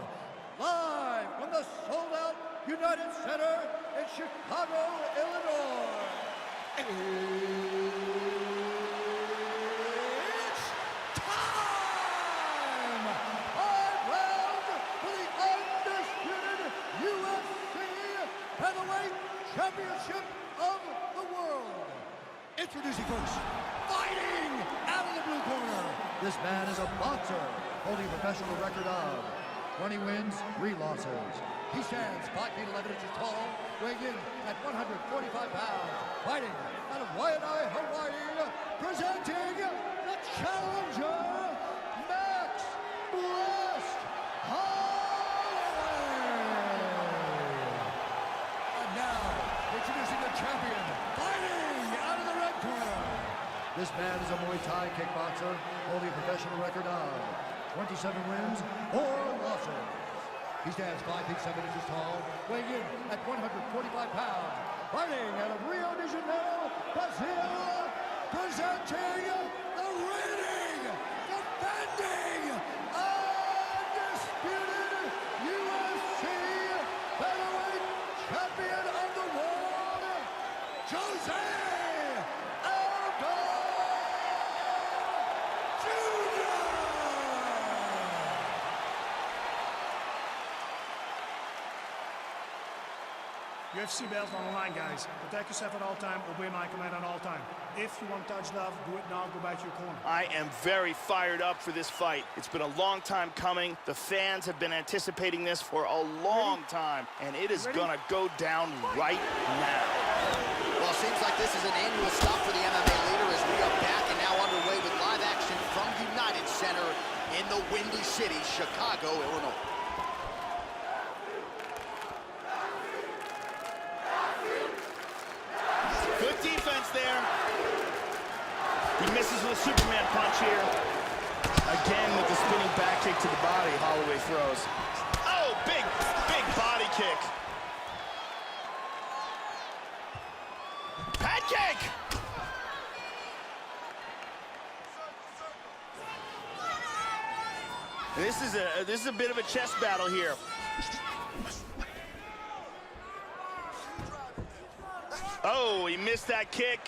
Live from the sold-out United Center in Chicago, Illinois. It's time! 5 rounds for the undisputed UFC Featherweight Championship of the world. Introducing first, fighting out of the blue corner. This man is a boxer, holding a professional record of 20 wins, 3 losses. He stands 5 feet 11 inches tall, weighing in at 145 pounds. Fighting out of Waianae, Hawaii, presenting the challenger, Max Blast Holloway. And now, introducing the champion, fighting out of the red corner. This man is a Muay Thai kickboxer, holding a professional record of 27 wins, 4 losses. He stands 5 feet 7 inches tall, weighing in at 145 pounds. Fighting out of Rio de Janeiro, Brazil, presenting the reigning, defending, undisputed UFC featherweight champion of the world, Jose Aldo Jr. UFC belts on the line, guys. Protect yourself at all time. Obey my command at all time. If you want to touch love, do it now. Go back to your corner. I am very fired up for this fight. It's been a long time coming. The fans have been anticipating this for a long time, and it is gonna go down right now. Well, it seems like this is an annual stop for the MMA leader as we are back and now underway with live action from United Center in the Windy City, Chicago, Illinois. Good defense there. He misses with a Superman punch here. Again with the spinning back kick to the body, Holloway throws. Oh, big body kick. Head kick! This is a bit of a chess battle here. Oh, he missed that kick.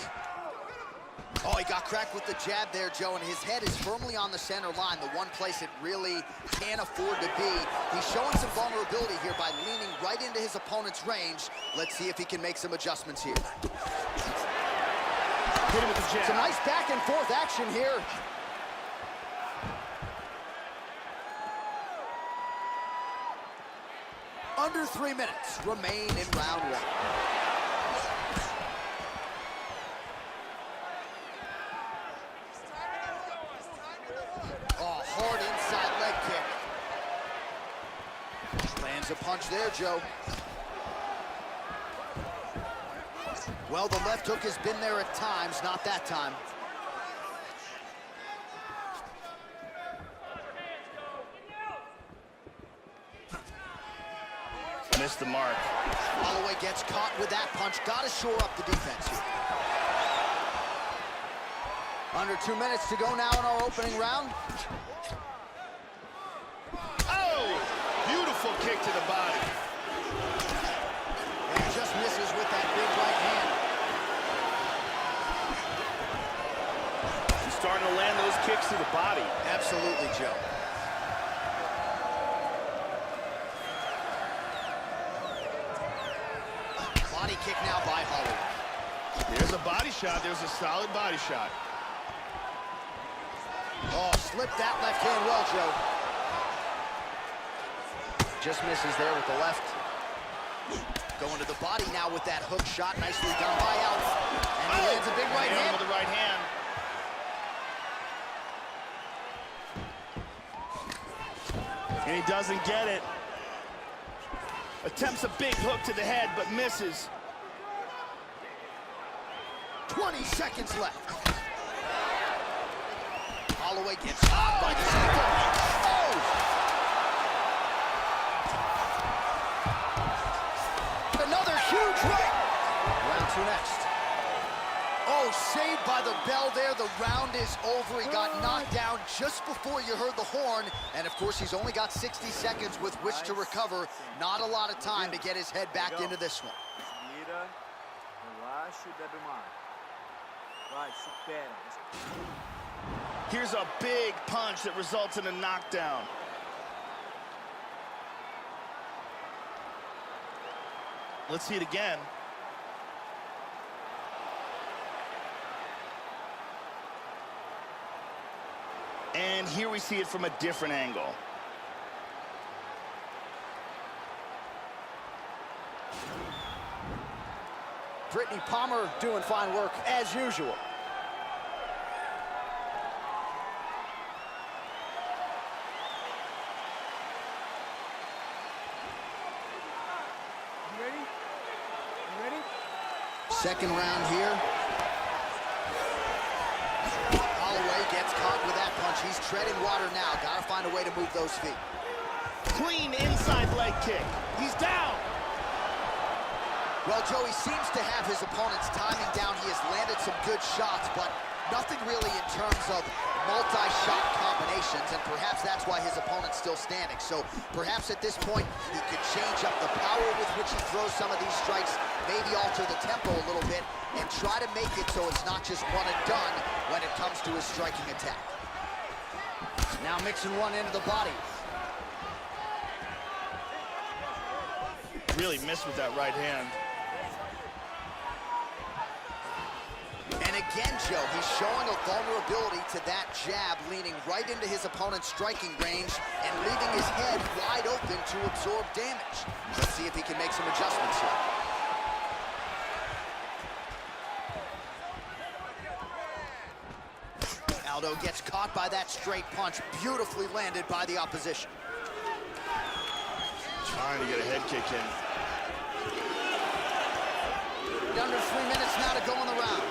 Oh, he got cracked with the jab there, Joe, and his head is firmly on the center line, the one place it really can't afford to be. He's showing some vulnerability here by leaning right into his opponent's range. Let's see if he can make some adjustments here. Hit him with the jab. Some nice back and forth action here. Under 3 minutes remain in round one. Hard inside leg kick. Lands a punch there, Joe. Well, the left hook has been there at times, not that time. Missed the mark. Holloway gets caught with that punch. Got to shore up the defense here. Under 2 minutes to go now in our opening round. Beautiful kick to the body. And just misses with that big right hand. He's starting to land those kicks to the body. Absolutely, Joe. Body kick now by Holloway. There's a body shot. There's a solid body shot. Oh, slipped that left hand well, Joe. Just misses there with the left. Going to the body now with that hook shot. Nicely done by Alf. And he lands a big right hand. With the right hand. And he doesn't get it. Attempts a big hook to the head, but misses. 20 seconds left. Holloway gets caught by the single. Another huge right. Round two next. Oh, saved by the bell there. The round is over. He got knocked down just before you heard the horn. And, of course, he's only got 60 seconds with which to recover. Not a lot of time to get his head back into this one. Here's a big punch that results in a knockdown. Let's see it again. And here we see it from a different angle. Brittany Palmer doing fine work as usual. Second round here. Holloway gets caught with that punch. He's treading water now. Got to find a way to move those feet. Clean inside leg kick. He's down. Well, Joe, he seems to have his opponent's timing down. He has landed some good shots, but nothing really in terms of multi-shot combinations, and perhaps that's why his opponent's still standing. So perhaps at this point, he could change up the power with which he throws some of these strikes, maybe alter the tempo a little bit, and try to make it so it's not just one and done when it comes to his striking attack. Now mixing one into the body. Really missed with that right hand. And again, Joe, he's showing a vulnerability to that jab, leaning right into his opponent's striking range and leaving his head wide open to absorb damage. Let's see if he can make some adjustments here. Aldo gets caught by that straight punch, beautifully landed by the opposition. Trying to get a head kick in. Under 3 minutes now to go in the round.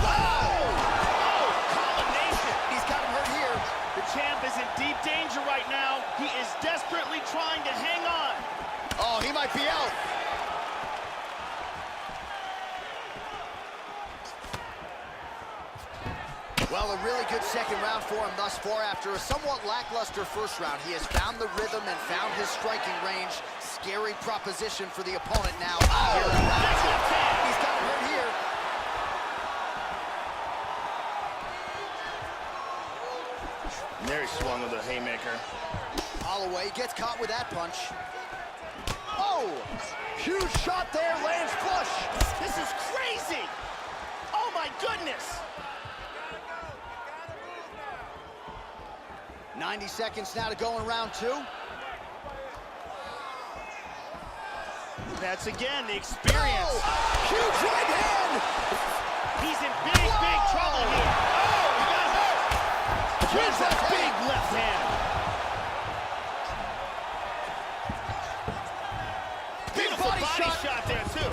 Oh, combination. He's got him hurt here. The champ is in deep danger right now. He is desperately trying to hang on. Oh, he might be out. Well, a really good second round for him thus far. After a somewhat lackluster first round, he has found the rhythm and found his striking range. Scary proposition for the opponent now. Here in round two. He's got him hurt here. There he swung with a haymaker. Holloway gets caught with that punch. Oh! Huge shot there, lands flush. This is crazy! Oh my goodness! 90 seconds now to go in round two. That's again the experience. Oh, huge right hand! He's in big trouble here. Oh, he got hurt! Here's that big left hand. Beautiful body shot there, too.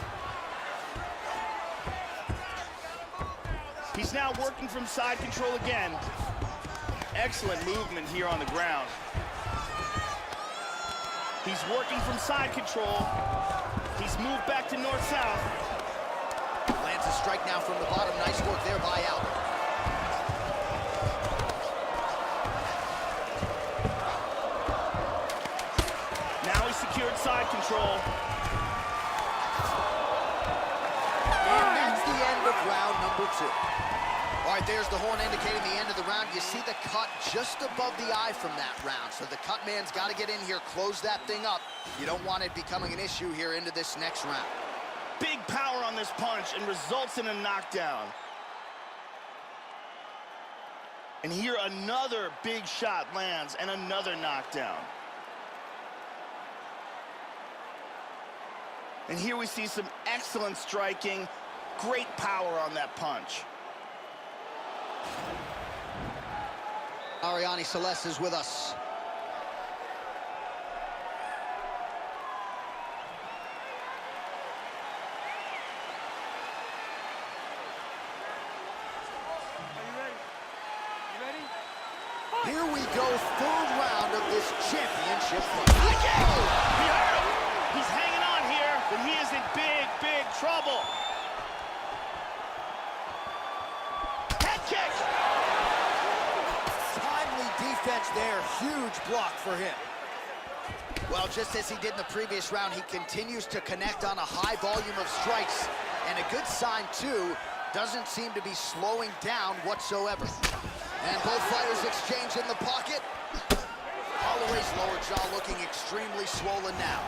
He's now working from side control again. Excellent movement here on the ground. He's working from side control. He's moved back to north-south. Lands a strike now from the bottom. Nice work there by Albert. Now he's secured side control. And that's the end of round number two. All right, there's the horn indicating the end of the round. You see the cut just above the eye from that round. So the cut man's got to get in here, close that thing up. You don't want it becoming an issue here into this next round. Big power on this punch and results in a knockdown. And here another big shot lands and another knockdown. And here we see some excellent striking, great power on that punch. Ariane Celeste is with us. Here we go, third round of this championship fight. He hurt him. He's hanging on here, but he is in big trouble. Head kick. Timely defense there, huge block for him. Well, just as he did in the previous round, he continues to connect on a high volume of strikes. And a good sign, too, doesn't seem to be slowing down whatsoever. And both fighters exchange in the pocket. Holloway's lower jaw looking extremely swollen now.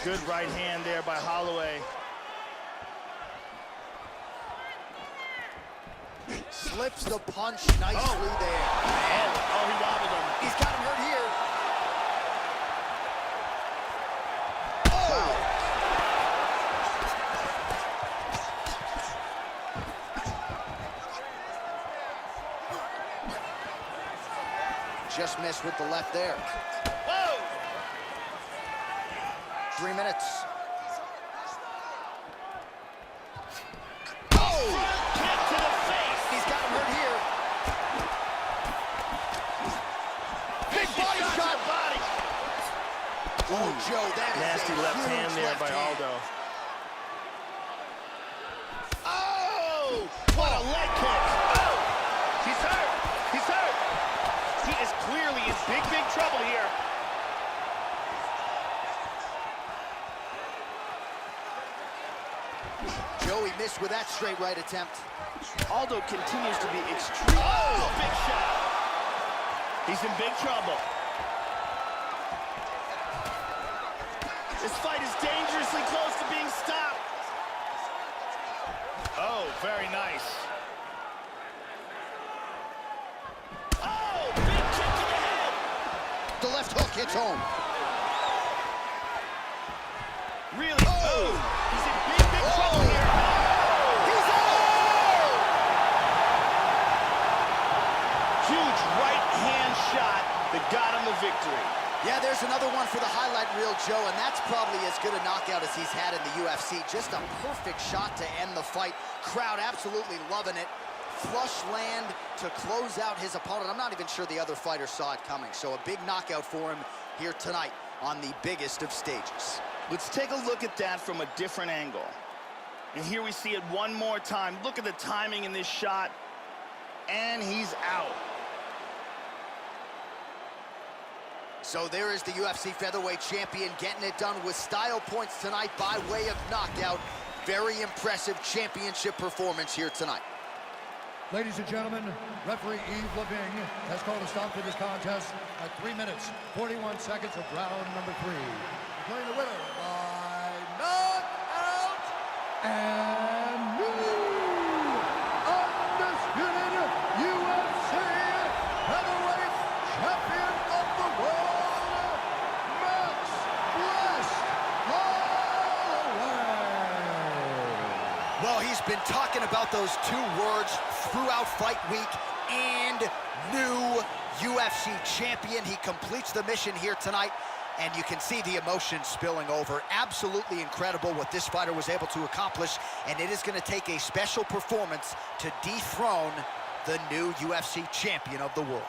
Good right hand there by Holloway. Slips the punch nicely there. Oh, he wobbled him. He's got him hurt here. Just missed with the left there. Whoa! 3 minutes. Oh! Kick to the face! He's got him hurt here. Big body shot. Body. Oh, Joe, that is Nasty a left huge hand there left by hand. Aldo. Oh! What a leg kick! Oh! He's hurt! He's hurt! He is clearly in big trouble here. Joey missed with that straight right attempt. Aldo continues to be extreme. Oh! Big shot! He's in big trouble. This fight is dangerously close to being stopped. Oh, very nice. Oh, big kick to the head. The left hook hits home. Really? Oh! He's in big trouble here. He's out! Huge right hand shot that got him the victory. Yeah, there's another one for the highlight reel, Joe, and that's probably as good a knockout as he's had in the UFC. Just a perfect shot to end the fight. Crowd absolutely loving it. Flush land to close out his opponent. I'm not even sure the other fighter saw it coming. So a big knockout for him here tonight on the biggest of stages. Let's take a look at that from a different angle. And here we see it one more time. Look at the timing in this shot. And he's out. So there is the UFC featherweight champion getting it done with style points tonight by way of knockout. Very impressive championship performance here tonight. Ladies and gentlemen, referee Yves Leving has called a stop to this contest at 3 minutes, 41 seconds of round number 3. Declaring the winner by knockout and new undisputed UFC heavyweight champion of the world, Max Blessed Holloway. Well, he's been talking about those two words throughout fight week, and new UFC champion. He completes the mission here tonight, and you can see the emotion spilling over. Absolutely incredible what this fighter was able to accomplish, and it is going to take a special performance to dethrone the new UFC champion of the world.